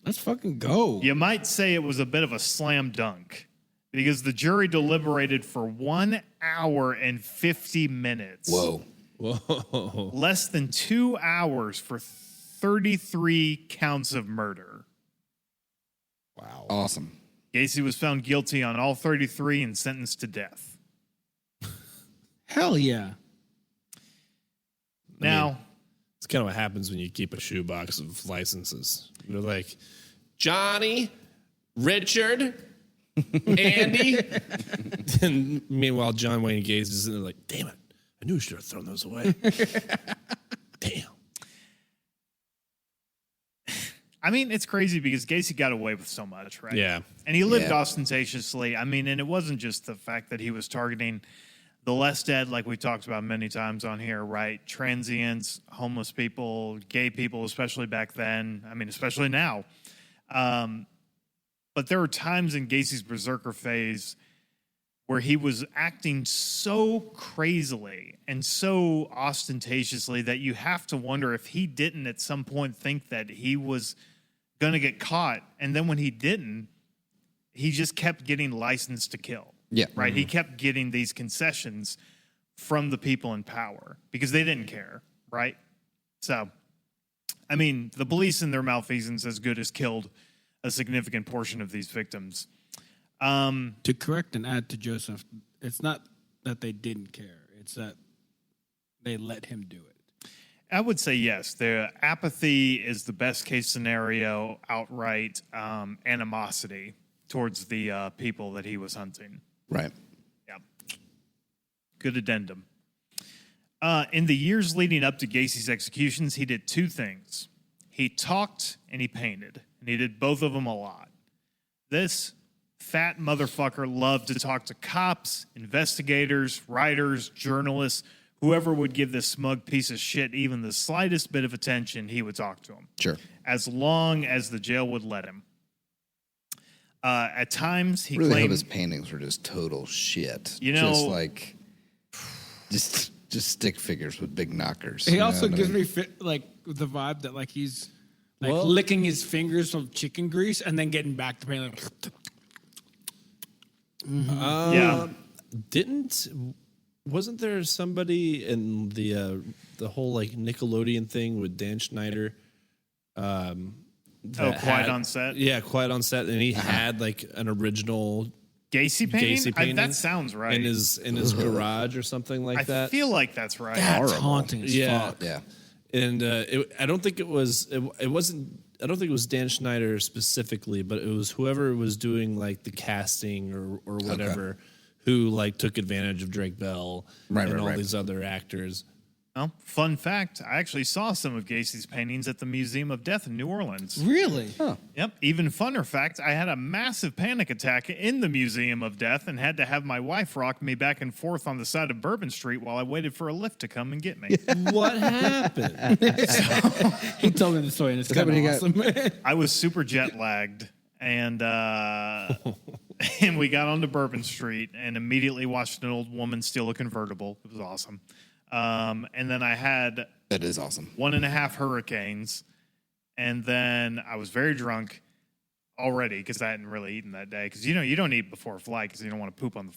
Let's fucking go. You might say it was a bit of a slam dunk because the jury deliberated for 1 hour and 50 minutes. Whoa. Whoa. Less than 2 hours for 33 counts of murder. Wow. Awesome. Gacy was found guilty on all 33 and sentenced to death. Hell yeah. Now, It's kind of what happens when you keep a shoebox of licenses. They're like, Johnny, Richard, Andy. And meanwhile, John Wayne Gacy is in there like, damn it. I knew I should have thrown those away. Damn. I mean, it's crazy because Gacy got away with so much, right? Yeah. And he lived Yeah. ostentatiously. I mean, and it wasn't just the fact that he was targeting the less dead, like we talked about many times on here, right? Transients, homeless people, gay people, especially back then. I mean, especially now. But there were times in Gacy's berserker phase where he was acting so crazily and so ostentatiously that you have to wonder if he didn't at some point think that he was going to get caught. And then when he didn't, he just kept getting licensed to kill. Yeah. Right. He kept getting these concessions from the people in power because they didn't care. Right. So, I mean, the police in their malfeasance as good as killed a significant portion of these victims. To correct and add to Joseph, it's not that they didn't care. It's that they let him do it. I would say yes. The apathy is the best case scenario, outright animosity towards the people that he was hunting. Right. Yeah. Good addendum. In the years leading up to Gacy's executions, he did two things. He talked and he painted, and he did both of them a lot. This fat motherfucker loved to talk to cops, investigators, writers, journalists, whoever would give this smug piece of shit even the slightest bit of attention, he would talk to him. Sure. As long as the jail would let him. At times, he Really hope claimed... his paintings were just total shit. You know- just like, just stick figures with big knockers. He you know also what I gives mean? me like the vibe that like he's like Well- licking his fingers from chicken grease and then getting back to pain. Like, Yeah. Wasn't there somebody in the whole like Nickelodeon thing with Dan Schneider? Quiet on Set? Yeah, Quiet on Set, and he had like an original Gacy painting? Gacy painting that sounds right. in his garage or something like I that. feel like that's right. that's Horrible. haunting as Yeah. fuck. Yeah. And I don't think it was. It wasn't. I don't think it was Dan Schneider specifically, but it was whoever was doing like the casting or whatever, who like took advantage of Drake Bell and all these other actors. Well, fun fact, I actually saw some of Gacy's paintings at the Museum of Death in New Orleans. Really? Yep. Even funner fact, I had a massive panic attack in the Museum of Death and had to have my wife rock me back and forth on the side of Bourbon Street while I waited for a lift to come and get me. What happened? He told me the story and it's kind of when he got- awesome. I was super jet lagged and and we got onto Bourbon Street and immediately watched an old woman steal a convertible. It was awesome. And then I had That is awesome. 1.5 hurricanes, and then I was very drunk already because I hadn't really eaten that day. Because you don't eat before a flight because you don't want to poop on the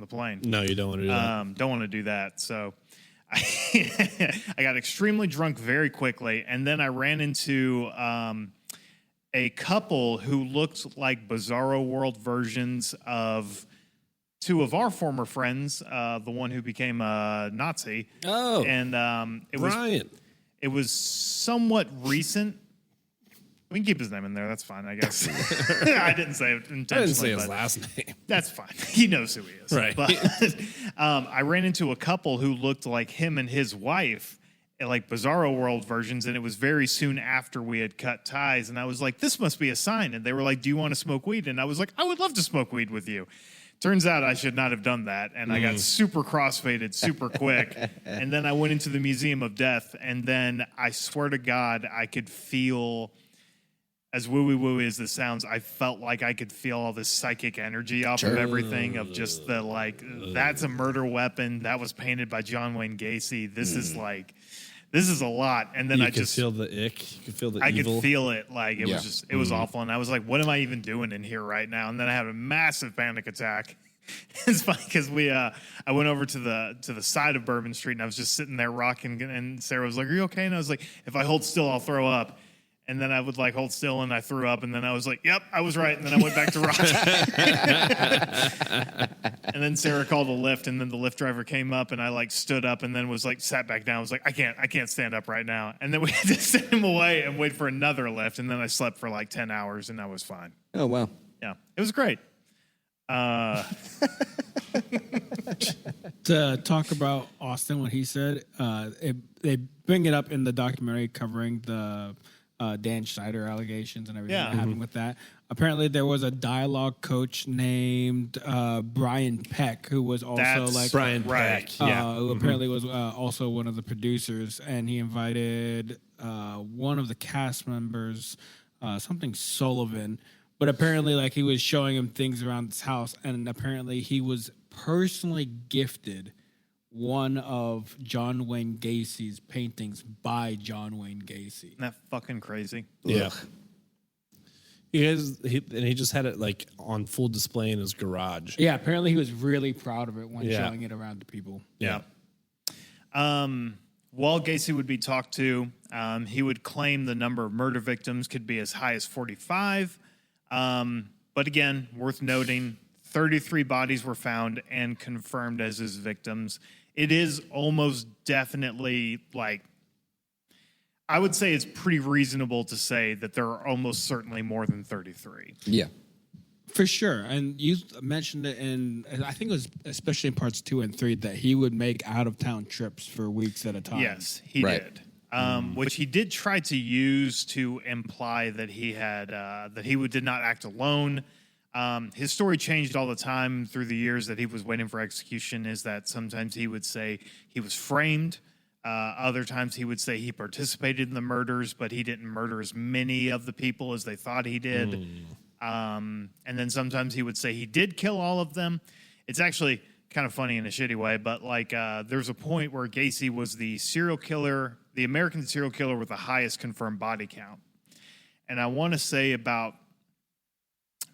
plane. No, you don't want to do that. Don't want to do that. So I got extremely drunk very quickly, and then I ran into a couple who looked like Bizarro World versions of two of our former friends, the one who became a Nazi. Oh, And Brian. it was somewhat recent. We can keep his name in there. That's fine, I guess. I didn't say it intentionally. I didn't say his but last name. That's fine. He knows who he is. Right. But I ran into a couple who looked like him and his wife, like Bizarro World versions, and it was very soon after we had cut ties. And I was like, this must be a sign. And they were like, do you want to smoke weed? And I was like, I would love to smoke weed with you. Turns out I should not have done that, and I got super crossfaded super quick. And then I went into the Museum of Death, and then I swear to God, I could feel, as wooey as this sounds, I felt like I could feel all this psychic energy off of everything, of just the, like, that's a murder weapon. That was painted by John Wayne Gacy. This is like, this is a lot. And then You I could just feel the ick. You could feel the I evil. could feel it. Like it Yeah. was just, it was awful. And I was like, what am I even doing in here right now? And then I had a massive panic attack. It's funny because I went over to the side of Bourbon Street, and I was just sitting there rocking, and Sarah was like, are you okay? And I was like, if I hold still, I'll throw up. And then I would like hold still, and I threw up, and then I was like, yep, I was right. And then I went back to rocking. And then Sarah called a lift, and then the Lyft driver came up, and I like stood up, and then was like sat back down. I was like, I can't stand up right now. And then we had to send him away and wait for another lift, and then I slept for like 10 hours, and I was fine. Oh, wow. Yeah, it was great. To talk about Austin, what he said, they bring it up in the documentary covering the Dan Schneider allegations and everything Yeah. that happened with that. Apparently, there was a dialogue coach named Brian Peck, who was also That's like Brian right. Peck. Yeah. who apparently was also one of the producers, and he invited one of the cast members, something Sullivan. But apparently, like, he was showing him things around his house, and apparently he was personally gifted one of John Wayne Gacy's paintings by John Wayne Gacy. Isn't that fucking crazy? Yeah. He just had it like on full display in his garage. Yeah, apparently he was really proud of it when Yeah. showing it around to people. Yeah. While Gacy would be talked to, he would claim the number of murder victims could be as high as 45. But again, worth noting, 33 bodies were found and confirmed as his victims. It is almost definitely, like, I would say it's pretty reasonable to say that there are almost certainly more than 33. Yeah. For sure. And you mentioned it in, I think it was especially in parts 2 and 3, that he would make out-of-town trips for weeks at a time. Yes, he Right. did. Which he did try to use to imply that he had that he did not act alone. His story changed all the time through the years that he was waiting for execution. Is that sometimes he would say he was framed, other times he would say he participated in the murders, but he didn't murder as many of the people as they thought he did. And then sometimes he would say he did kill all of them. It's actually kind of funny in a shitty way, but like there's a point where Gacy was the serial killer, the American serial killer with the highest confirmed body count. And I want to say about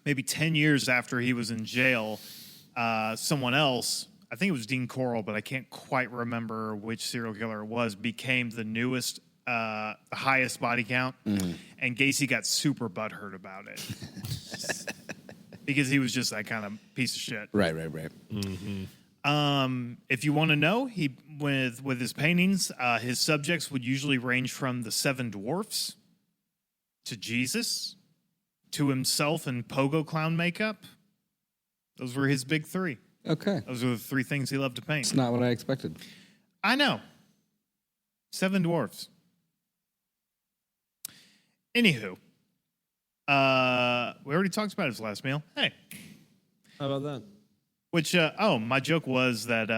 maybe 10 years after he was in jail, someone else, I think it was Dean Corll, but I can't quite remember which serial killer it was, became the newest, the highest body count. And Gacy got super butthurt about it. Because he was just that kind of piece of shit. Right. If you want to know, he with his paintings, his subjects would usually range from the 7 dwarfs to Jesus to himself in pogo clown makeup. Those were his big 3. Okay. Those are the 3 things he loved to paint. It's not what I expected. I know. 7 dwarfs. Anywho, we already talked about his last meal. Hey. How about that? Which, my joke was that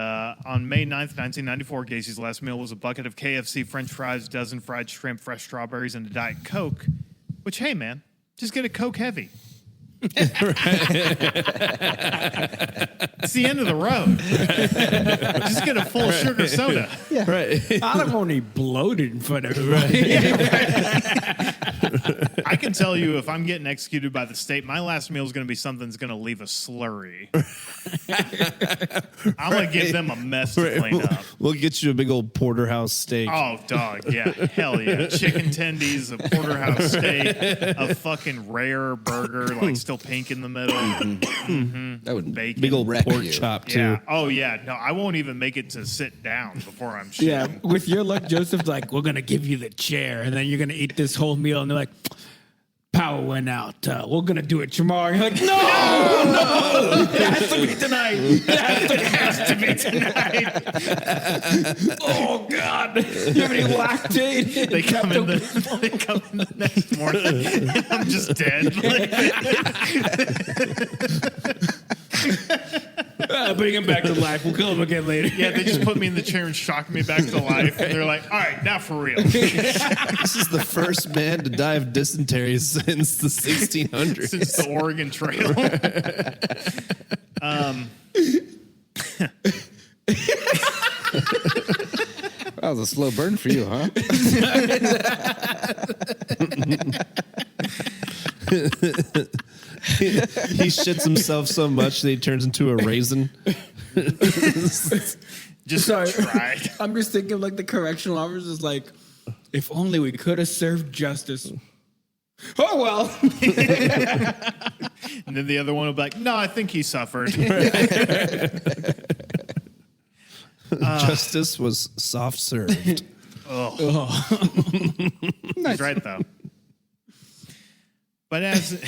on May 9th, 1994, Gacy's last meal was a bucket of KFC French fries, dozen fried shrimp, fresh strawberries, and a Diet Coke. Which, hey, man, just get a Coke heavy. It's the end of the road. Just get a full sugar soda. Right. I don't want to be bloated in front of everybody. I can tell you if I'm getting executed by the state, my last meal is going to be something that's going to leave a slurry. I'm going to give them a mess to clean up. We'll get you a big old porterhouse steak. Oh, dog, yeah, hell yeah. Chicken tendies, a porterhouse steak, a fucking rare burger, like still still pink in the middle. That would Bacon. Big old wreck pork you. chop too. Yeah. Oh yeah. No, I won't even make it to sit down before I'm shitting. Yeah, with your luck, Joseph's like, we're gonna give you the chair, and then you're gonna eat this whole meal, and they're like, power went out. We're gonna do it tomorrow. You're like, no, it has to be tonight. It has to be tonight. Oh God, you have any lactate? They come in the next morning, and I'm just dead. Bring him back to life. We'll kill him again later. Yeah, they just put me in the chair and shocked me back to life. And they're like, all right, now for real. This is the first man to die of dysentery since the 1600s. Since the Oregon Trail. That was a slow burn for you, huh? He shits himself so much that he turns into a raisin. Just tried. I'm just thinking like the correctional officers is like, if only we could have served justice. Oh well. And then the other one will be like, no, I think he suffered. Justice was soft served. He's right, though. But as...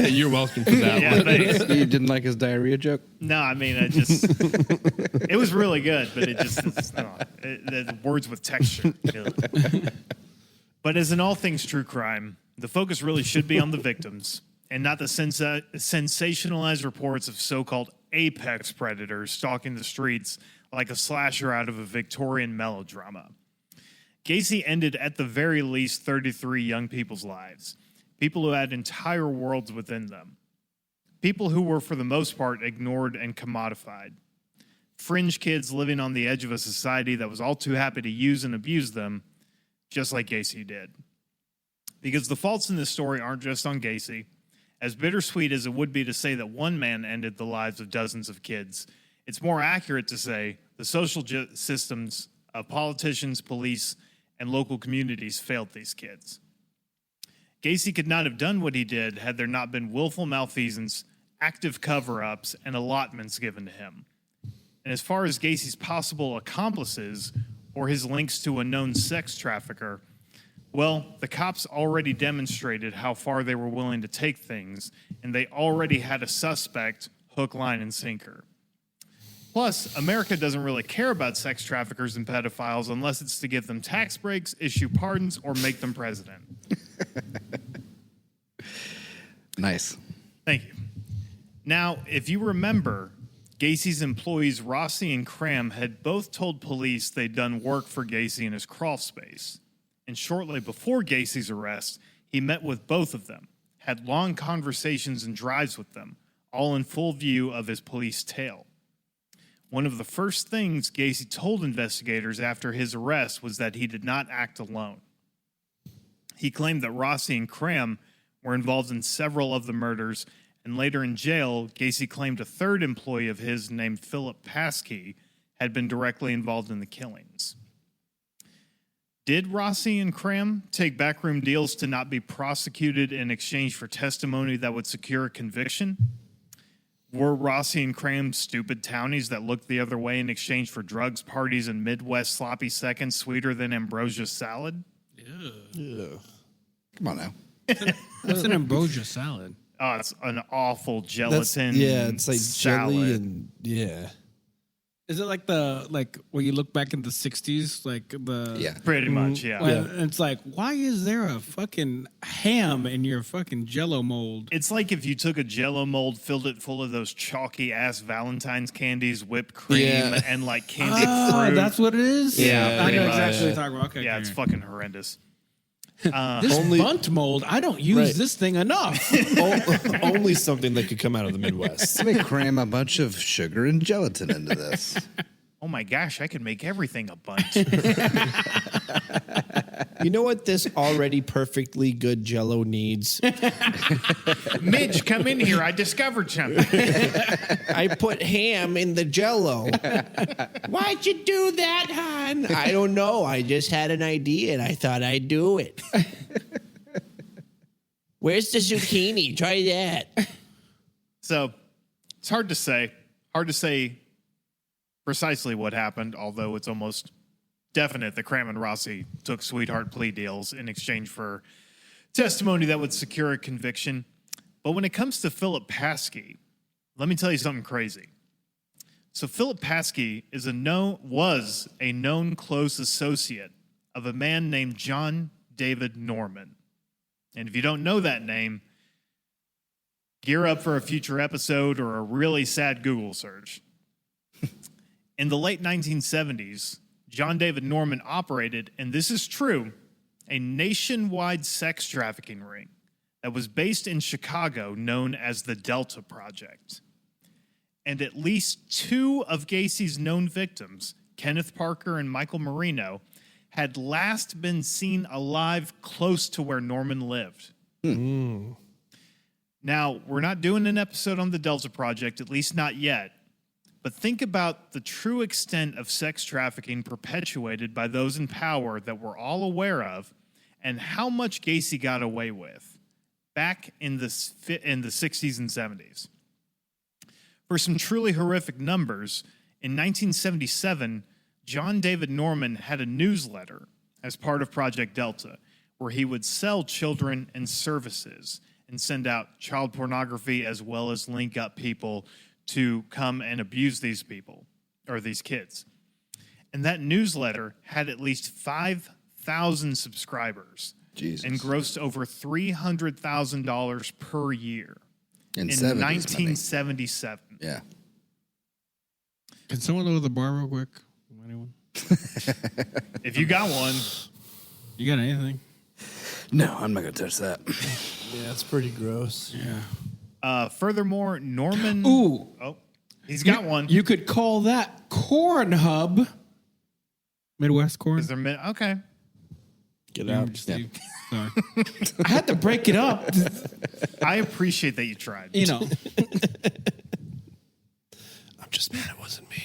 You're welcome for that Yeah, one. thanks. You didn't like his diarrhea joke? No, I mean, it was really good, but the words with texture. But as in all things true crime, the focus really should be on the victims and not the sensationalized reports of so-called apex predators stalking the streets like a slasher out of a Victorian melodrama. Gacy ended at the very least 33 young people's lives, people who had entire worlds within them. People who were, for the most part, ignored and commodified. Fringe kids living on the edge of a society that was all too happy to use and abuse them, just like Gacy did. Because the faults in this story aren't just on Gacy. As bittersweet as it would be to say that one man ended the lives of dozens of kids, it's more accurate to say the social systems of politicians, police, and local communities failed these kids. Gacy could not have done what he did had there not been willful malfeasance, active cover-ups, and allotments given to him. And as far as Gacy's possible accomplices or his links to a known sex trafficker, well, the cops already demonstrated how far they were willing to take things, and they already had a suspect, hook, line, and sinker. Plus, America doesn't really care about sex traffickers and pedophiles unless it's to give them tax breaks, issue pardons, or make them president. Nice. Thank you. Now, if you remember, Gacy's employees Rossi and Cram had both told police they'd done work for Gacy in his crawl space. And shortly before Gacy's arrest, he met with both of them, had long conversations and drives with them, all in full view of his police tail. One of the first things Gacy told investigators after his arrest was that he did not act alone. He claimed that Rossi and Cram were involved in several of the murders, and later in jail, Gacy claimed a third employee of his named Philip Paskey had been directly involved in the killings. Did Rossi and Cram take backroom deals to not be prosecuted in exchange for testimony that would secure a conviction? Were Rossi and Cram stupid townies that looked the other way in exchange for drugs, parties, and Midwest sloppy seconds sweeter than ambrosia salad? Come on now. What's an ambrosia salad? Oh, it's an awful gelatin. It's like salad. jelly and Is it like when you look back in the 60s, like the Yeah. Pretty much, yeah. And it's like, why is there a fucking ham in your fucking Jello mold? It's like if you took a Jello mold, filled it full of those chalky ass Valentine's candies, whipped cream, and like candied fruit. That's what it is. Yeah, I pretty know much. exactly what you're talking about. Okay, Yeah, okay. it's fucking horrendous. This bunt mold. I don't use Right. this thing enough. only something that could come out of the Midwest. Let me cram a bunch of sugar and gelatin into this. Oh my gosh, I could make everything a bunch. You know what this already perfectly good Jello needs? Midge, come in here. I discovered something. I put ham in the Jello. Why'd you do that, hon? I don't know. I just had an idea and I thought I'd do it. Where's the zucchini? Try that. So it's hard to say. Hard to say precisely what happened, although it's almost definite that Cram and Rossi took sweetheart plea deals in exchange for testimony that would secure a conviction. But when it comes to Philip Paskey, let me tell you something crazy. So Philip Paskey was a known close associate of a man named John David Norman. And if you don't know that name, gear up for a future episode or a really sad Google search. In the late 1970s, John David Norman operated, and this is true, a nationwide sex trafficking ring that was based in Chicago known as the Delta Project. And at least two of Gacy's known victims, Kenneth Parker and Michael Marino, had last been seen alive close to where Norman lived. Now, we're not doing an episode on the Delta Project, at least not yet, but think about the true extent of sex trafficking perpetuated by those in power that we're all aware of, and how much Gacy got away with back in the 60s and 70s. For some truly horrific numbers, in 1977, John David Norman had a newsletter as part of Project Delta where he would sell children and services and send out child pornography as well as link up people to come and abuse these people or these kids. And that newsletter had at least 5,000 subscribers and grossed over $300,000 per year in 1977. Yeah. Can someone load the bar real quick? Anyone? If you got one. You got anything? No, I'm not going to touch that. Yeah, it's pretty gross. Yeah. Furthermore, Norman... Ooh. Oh, he's got one. You could call that Corn Hub. Midwest Corn. Is there okay. Get out. Steve. Sorry. I had to break it up. I appreciate that you tried. You know. I'm just mad it wasn't me.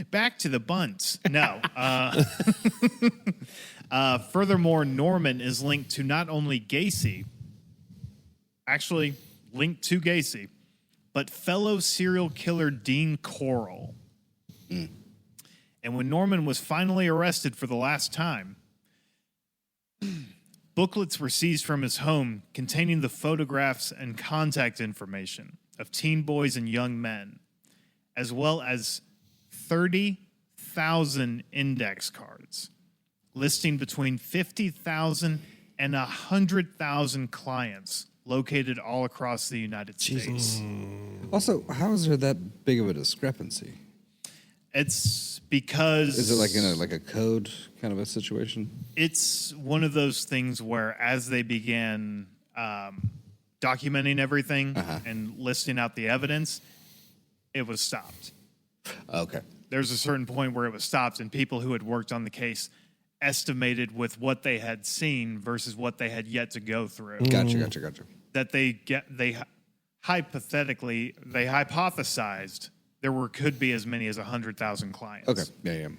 Back to the bunts. No. Furthermore, Norman is linked to not only Gacy, actually linked to Gacy, but fellow serial killer Dean Corll. And when Norman was finally arrested for the last time, booklets were seized from his home containing the photographs and contact information of teen boys and young men, as well as 30,000 index cards listing between 50,000 and 100,000 clients located all across the United States. Also, how is there that big of a discrepancy? It's because... Is it like in a code kind of a situation? It's one of those things where as they began documenting everything and listing out the evidence, it was stopped. Okay. There's a certain point where it was stopped, and people who had worked on the case estimated with what they had seen versus what they had yet to go through. Gotcha. That they hypothesized there could be as many as 100,000 clients. Okay. Yeah.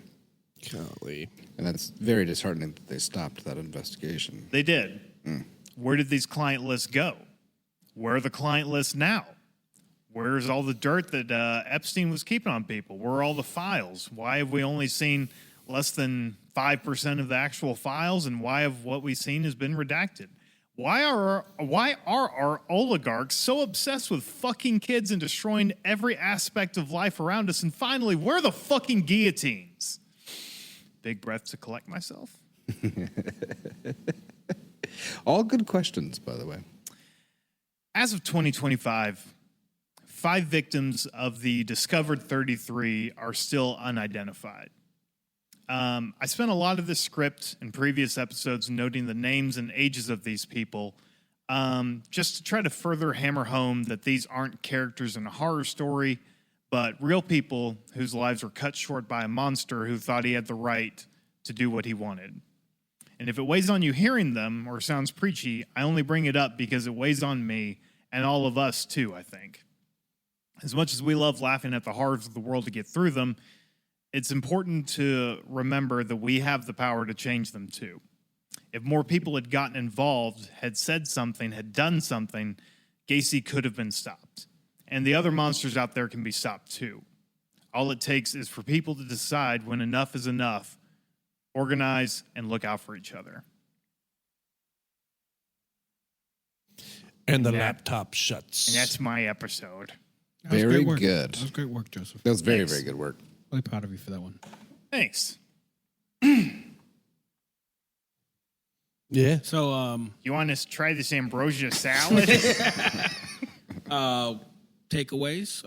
Golly. And that's very disheartening that they stopped that investigation. They did. Where did these client lists go? Where are the client lists now? Where's all the dirt that Epstein was keeping on people? Where are all the files? Why have we only seen less than 5% of the actual files, and why have what we've seen has been redacted? Why are our oligarchs so obsessed with fucking kids and destroying every aspect of life around us? And finally, where are the fucking guillotines? Big breath to collect myself. All good questions, by the way. As of 2025, 5 victims of the discovered 33 are still unidentified. I spent a lot of this script in previous episodes noting the names and ages of these people, just to try to further hammer home that these aren't characters in a horror story, but real people whose lives were cut short by a monster who thought he had the right to do what he wanted. And if it weighs on you hearing them or sounds preachy, I only bring it up because it weighs on me and all of us too, I think. As much as we love laughing at the horrors of the world to get through them, it's important to remember that we have the power to change them too. If more people had gotten involved, had said something, had done something, Gacy could have been stopped. And the other monsters out there can be stopped too. All it takes is for people to decide when enough is enough, organize, and look out for each other. And the that- laptop shuts. And that's my episode. That was Very great work. good. That was great work, Joseph. That was very, Thanks. very good work. Really proud of you for that one. Thanks. Yeah. So, You want us to try this ambrosia salad? takeaways: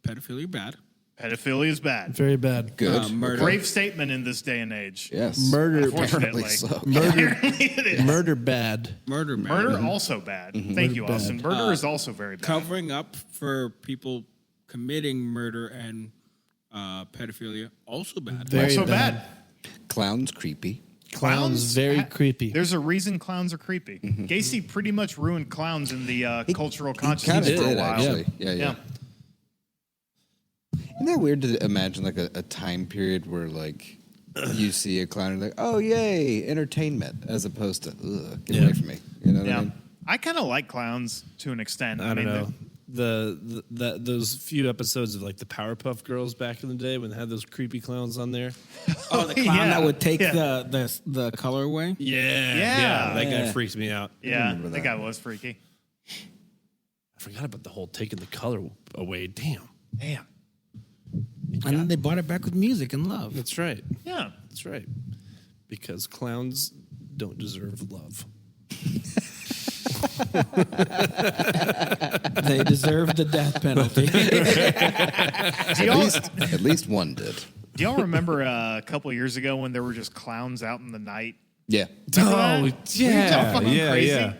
pedophilia bad. Pedophilia is bad. Very bad. Good. Murder. Brave statement in this day and age. Yes. Murder. Unfortunately. Apparently so. Apparently it is. Murder bad. Murder bad. Murder also bad. Thank you, Murder Austin. bad. Murder is also very bad. Covering up for people committing murder and pedophilia also bad. Very also bad. Clown's creepy. Clowns very creepy. There's a reason clowns are creepy. Gacy pretty much ruined clowns in the cultural Kind consciousness of for a did, while. actually. Yeah. Isn't that weird to imagine like a time period where like you see a clown and you're like, oh yay, entertainment, as opposed to ugh, get away from me. You know what I Yeah. mean? I kind of like clowns to an extent. I don't mean, know. Those few episodes of like the Powerpuff Girls back in the day when they had those creepy clowns on there. Oh, the clown Yeah. that would take Yeah. the color away. Yeah. That guy Yeah. freaks me out. Yeah, remember that that. guy was freaky. I forgot about the whole taking the color away. Damn. Damn. And then they brought it back with music and love. That's right. Yeah. That's right. Because clowns don't deserve love. They deserve the death penalty. At least one did. Do y'all remember a couple years ago when there were just clowns out in the night? Yeah. Remember that? Oh, Were you talking about crazy?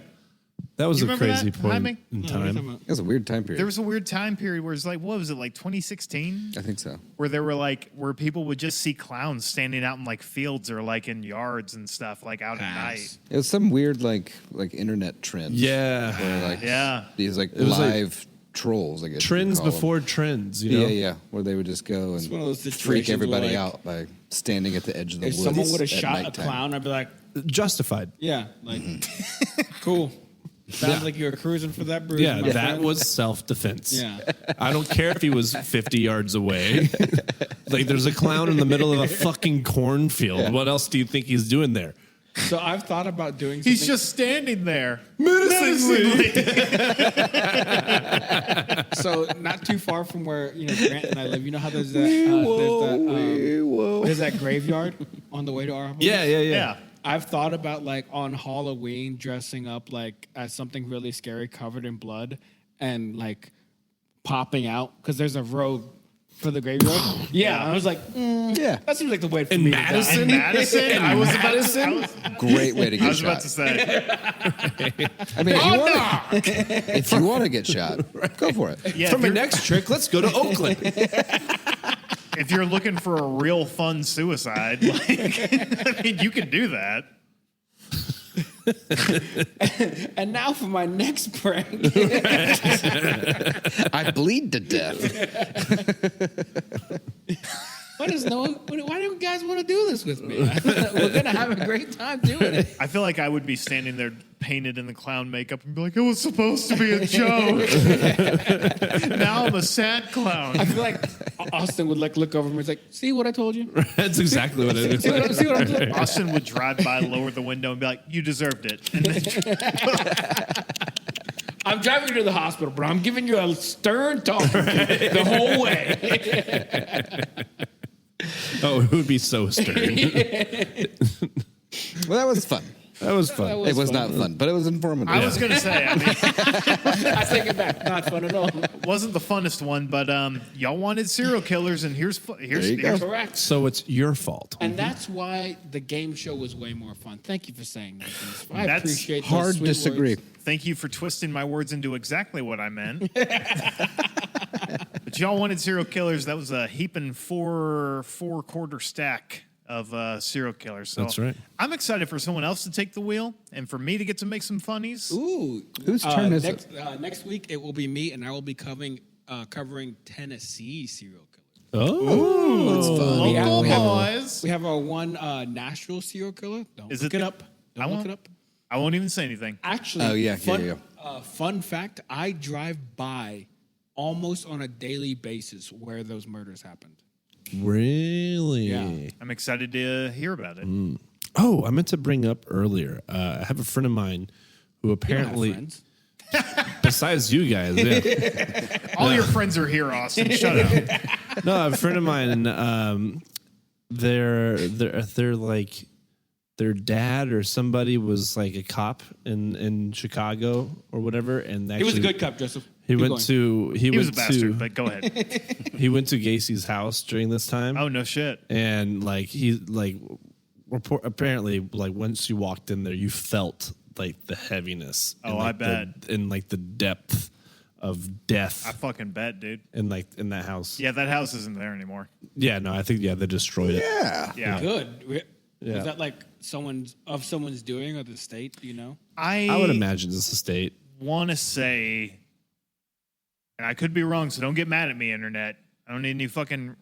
That was You a remember crazy that, point Jaime? in time. It was a weird time period. There was a weird time period where it's like, what was it, like 2016? I think so. Where there were like, where people would just see clowns standing out in like fields or like in yards and stuff, like out at night. It was some weird like internet trend. Yeah. Where like Yeah. these like was like live trolls, I guess. you could Trends call them. before trends, you know? Yeah. Where they would just go and one of those freak situations everybody where, like, out by standing at the edge of the If woods. someone would have at shot a nighttime. clown, I'd be like, Justified. yeah, like, cool. Sounds like you were cruising for that bruise. Yeah, my that friend. was self-defense. Yeah. I don't care if he was 50 yards away. Like, there's a clown in the middle of a fucking cornfield. Yeah. What else do you think he's doing there? So I've thought about doing something. He's just standing there. Menacingly. So not too far from where Grant and I live. You know how there's that there's that graveyard on the way to our home? Yeah. Yeah. I've thought about like on Halloween dressing up like as something really scary covered in blood and like popping out because there's a road for the graveyard. Yeah, I was like, Yeah. that seems like the way for In me Madison? In Madison? I was about to Madison? Great way to I get was about shot. to say. I mean, if you want to get shot, go for it. Yeah, For if my you're- next trick, let's go to Oakland. if you're looking for a real fun suicide, like, I mean, you can do that. And now for my next prank. I bleed to death. Why do you guys want to do this with me? We're gonna have a great time doing it. I feel like I would be standing there painted in the clown makeup and be like, it was supposed to be a joke. Now I'm a sad clown. I feel like Austin would like look over me and be like, "See what I told you? That's exactly what it is. See what I'm saying?" Austin would drive by, lower the window, and be like, you deserved it. And then I'm driving you to the hospital, but I'm giving you a stern talking the whole way. Oh, it would be so stern. Well, that was fun. That was fun. That was It was fun. not fun, but it was informative. I was going to say, I mean, I take it back. Not fun at all. wasn't the funnest one, but y'all wanted serial killers, and here's you go. Correct. So it's your fault. And that's why the game show was way more fun. Thank you for saying that. Dennis. I That's appreciate those Hard sweet disagree. words. Thank you for twisting my words into exactly what I meant. But y'all wanted serial killers. That was a heaping four-quarter stack of serial killers. So That's right. I'm excited for someone else to take the wheel and for me to get to make some funnies. Ooh. Whose turn is next, next week it will be me, and I will be covering Tennessee serial killers. Oh, That's fun. Local we have- boys. We have our one Nashville serial killer. Don't Is look it it the- up. Don't look it up. I won't even say anything. Actually, Oh, yeah, fun fact, I drive by almost on a daily basis where those murders happened. Really? Yeah. I'm excited to hear about it. Oh, I meant to bring up earlier. I have a friend of mine who You don't have apparently, friends. besides you guys, yeah. All your friends are here, Austin. Shut up. No, a friend of mine, they're like, their dad or somebody was like a cop in Chicago or whatever, and He was a actually- good cop, Joseph. He Keep went going. to He was a went bastard, to but go ahead. he went to Gacy's house during this time. Oh, no shit. And like he like apparently like once you walked in there, you felt like the heaviness. Oh, and, like, I bet. and like the depth of death I fucking bet, dude. in that house. Yeah, that house isn't there anymore. Yeah, no, I think they destroyed it. Yeah. Good. Yeah. Was that like someone's doing or the state? Do you know? I would imagine it's a state. Want to say, and I could be wrong, so don't get mad at me, internet. I don't need any fucking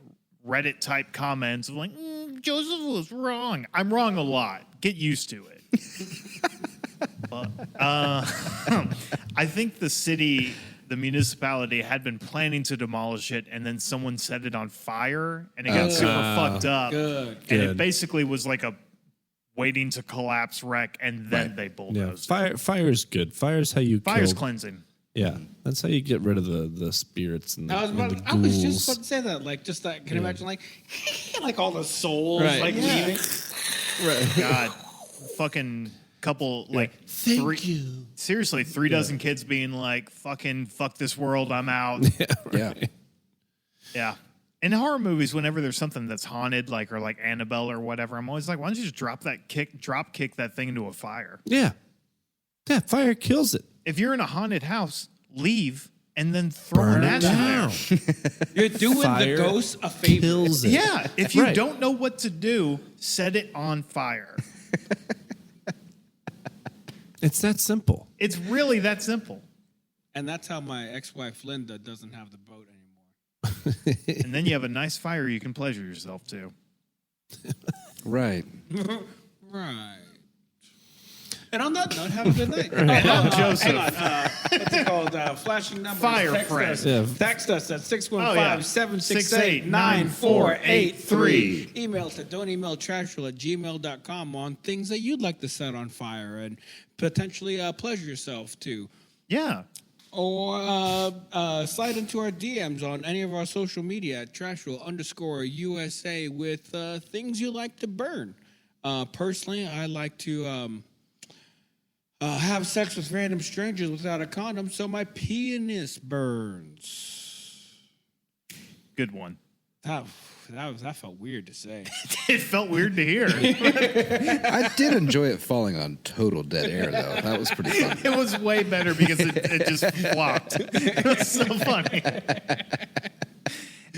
Reddit type comments of like, Joseph was wrong. I'm wrong a lot. Get used to it. But I think the municipality had been planning to demolish it, and then someone set it on fire, and it got super fucked up. Good. And it Good. basically was like a waiting to collapse wreck, and then they Yeah, bulldozed. fire's good. Fire's how you Fire's kill. cleansing. Yeah, that's how you get rid of the spirits and the, I was just about to say that. Like, just that. Can you imagine, like all the souls, Right. like Yeah. leaving? God, fucking couple, like seriously, 3 dozen kids being like, fucking fuck this world, I'm out. Yeah. Yeah. In horror movies, whenever there's something that's haunted, like or like Annabelle or whatever, I'm always like, why don't you just drop kick that thing into a fire? Yeah, fire kills it. If you're in a haunted house, leave and then throw Burn an it acid down. there. You're doing Fire the ghost a favor. Kills it. Yeah, if you Right. don't know what to do, set it on fire. It's that simple. It's really that simple. And that's how my ex-wife Linda doesn't have the boat anymore. And then you have a nice fire you can pleasure yourself to. Right. Right. And on that note, have a good night. I'm Joseph. Hang on. What's it called? Flashing numbers. Fire Text friend. us. Yeah. Text us at 615-768-9483. Email to don'temailtrashful@gmail.com on things that you'd like to set on fire and potentially pleasure yourself to. Yeah. Or slide into our DMs on any of our social media at _USA with things you like to burn. Personally, I like to have sex with random strangers without a condom, so my penis burns. Good one. That felt weird to say. It felt weird to hear. I did enjoy it falling on total dead air, though. That was pretty fun. It was way better because it just flopped. It was so funny.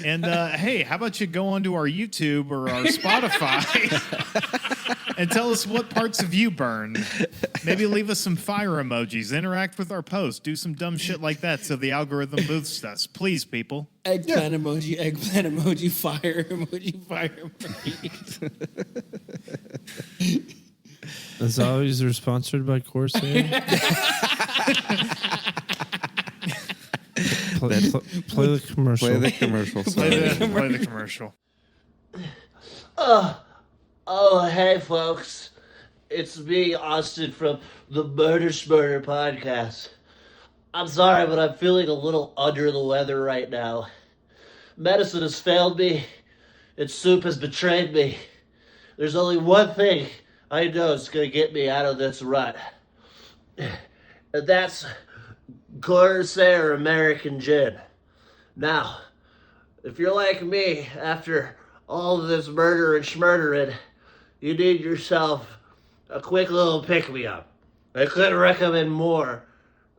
And hey, how about you go onto our YouTube or our Spotify and tell us what parts of you burn. Maybe leave us some fire emojis, interact with our post, do some dumb shit like that so the algorithm boosts us. Please, people. Eggplant emoji, fire emoji. As always, we're sponsored by Corsair. Play the commercial. Play the commercial. Play the commercial. Oh, hey, folks. It's me, Austin, from the Murder Smurder podcast. I'm sorry, but I'm feeling a little under the weather right now. Medicine has failed me, and soup has betrayed me. There's only one thing I know is going to get me out of this rut. And that's Corsair American Gin. Now, if you're like me, after all of this murder and schmurdering, you need yourself a quick little pick-me-up. I couldn't recommend more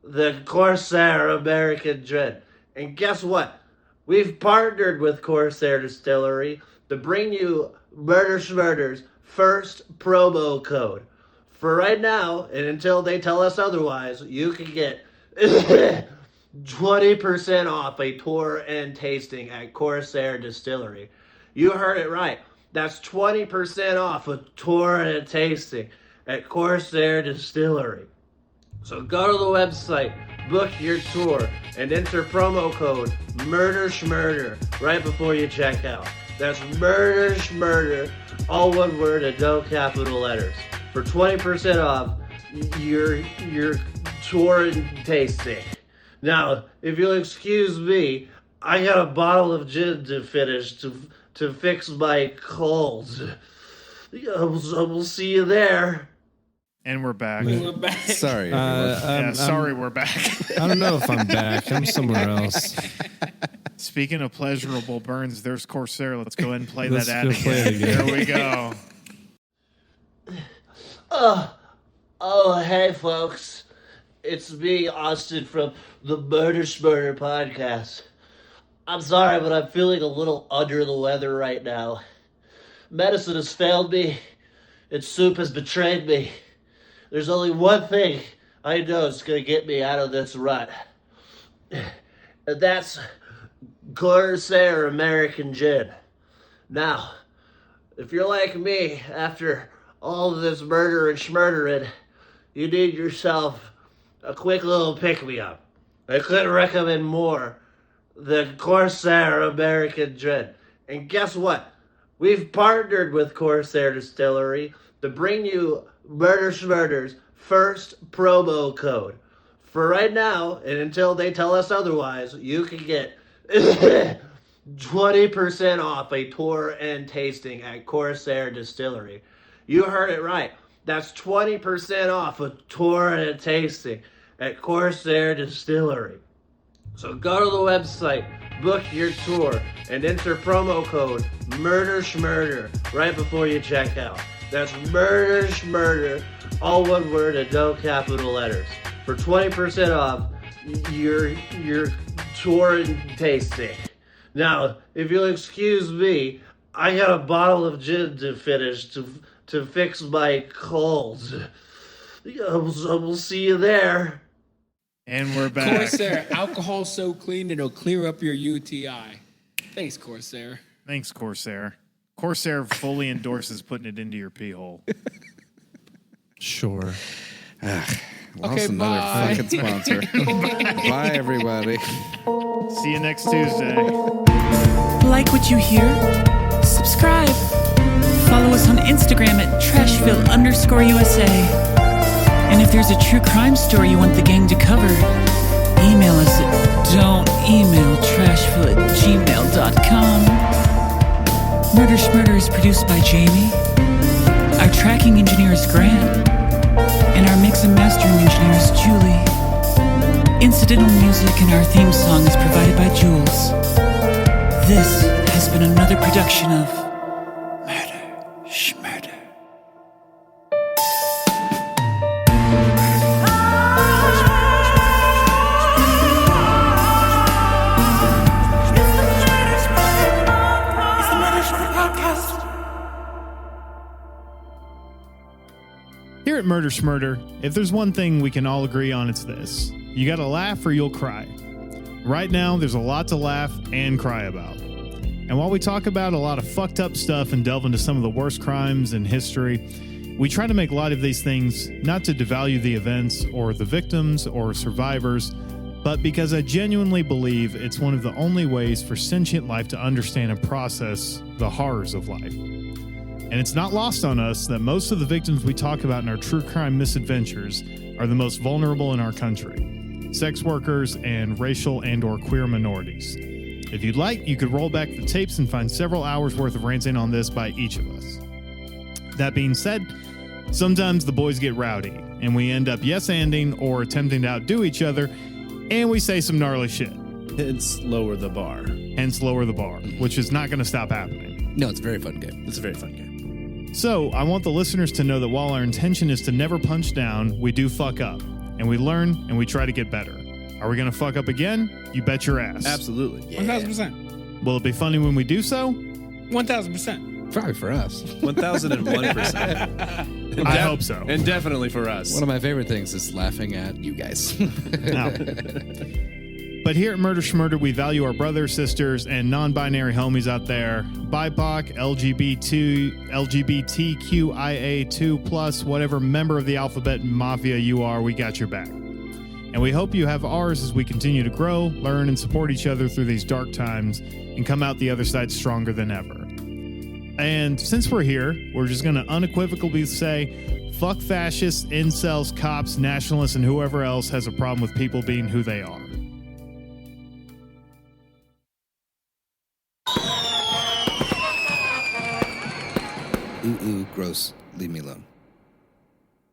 than Corsair American Gin. And guess what? We've partnered with Corsair Distillery to bring you Murder Schmurder's first promo code. For right now, and until they tell us otherwise, you can get 20% off a tour and tasting at Corsair Distillery. You heard it right. That's 20% off a tour and a tasting. at Corsair Distillery. So go to the website, book your tour, and enter promo code MURDERSHMURDER right before you check out. That's MURDERSHMURDER, all one word and no capital letters, for 20% off your tour and tasting. Now, if you'll excuse me, I got a bottle of gin to finish to fix my colds. We'll see you there. And we're back. We're back. Sorry. everyone. Sorry, we're back. I don't know if I'm back. I'm somewhere else. Speaking of pleasurable burns, there's Corsair. Let's go ahead and play Let's that ad go play it again. again. There we go. Oh, hey, folks. It's me, Austin, from the Murder podcast. I'm sorry, but I'm feeling a little under the weather right now. Medicine has failed me, and soup has betrayed me. There's only one thing I know is going to get me out of this rut. And that's Corsair American Gin. Now, if you're like me, after all of this murder and schmurdering, you need yourself a quick little pick-me-up. I couldn't recommend more than Corsair American Gin. And guess what? We've partnered with Corsair Distillery to bring you Murder Schmurder's first promo code. For right now, and until they tell us otherwise, you can get 20% off a tour and tasting at Corsair Distillery. You heard it right. That's 20% off a tour and a tasting at Corsair Distillery. So go to the website, book your tour, and enter promo code MURDERSHMURDER right before you check out. That's MURDERSHMURDER, all one word and no capital letters, for 20% off your tour and tasting. Now, if you'll excuse me, I got a bottle of gin to finish to fix my colds. We'll see you there. And we're back. Corsair, alcohol so clean it'll clear up your UTI. Thanks, Corsair. Thanks, Corsair. Corsair fully endorses putting it into your pee hole. Sure. Lost another bye. fucking sponsor. Bye, everybody. See you next Tuesday. Like what you hear? Subscribe. Follow us on Instagram at Trashville_USA. And if there's a true crime story you want the gang to cover, email us at don'temailtrashville@gmail.com. Murder Schmurder is produced by Jamie. Our tracking engineer is Grant. And our mix and mastering engineer is Julie. Incidental music and our theme song is provided by Jules. This has been another production of Murder Schmurder. Here at Murder Schmurder, if there's one thing we can all agree on, it's this. You gotta laugh or you'll cry. Right now, there's a lot to laugh and cry about. And while we talk about a lot of fucked up stuff and delve into some of the worst crimes in history, we try to make light of these things not to devalue the events or the victims or survivors, but because I genuinely believe it's one of the only ways for sentient life to understand and process the horrors of life. And it's not lost on us that most of the victims we talk about in our true crime misadventures are the most vulnerable in our country: sex workers and racial and or queer minorities. If you'd like, you could roll back the tapes and find several hours worth of ranting on this by each of us. That being said, sometimes the boys get rowdy and we end up yes-anding or attempting to outdo each other, and we say some gnarly shit. Hence, lower the bar. Hence lower the bar, which is not going to stop happening. No, it's a very fun game. It's a very fun game. So, I want the listeners to know that while our intention is to never punch down, we do fuck up. And we learn, and we try to get better. Are we going to fuck up again? You bet your ass. Absolutely. 1,000%. Will it be funny when we do so? 1,000%. Probably for us. 1,001%. I hope so. And definitely for us. One of my favorite things is laughing at you guys. No. But here at Murder Schmurder, we value our brothers, sisters, and non-binary homies out there. BIPOC, LGBTQIA2+, whatever member of the alphabet mafia you are, we got your back. And we hope you have ours as we continue to grow, learn, and support each other through these dark times and come out the other side stronger than ever. And since we're here, we're just going to unequivocally say, fuck fascists, incels, cops, nationalists, and whoever else has a problem with people being who they are. Ooh, gross. Leave me alone.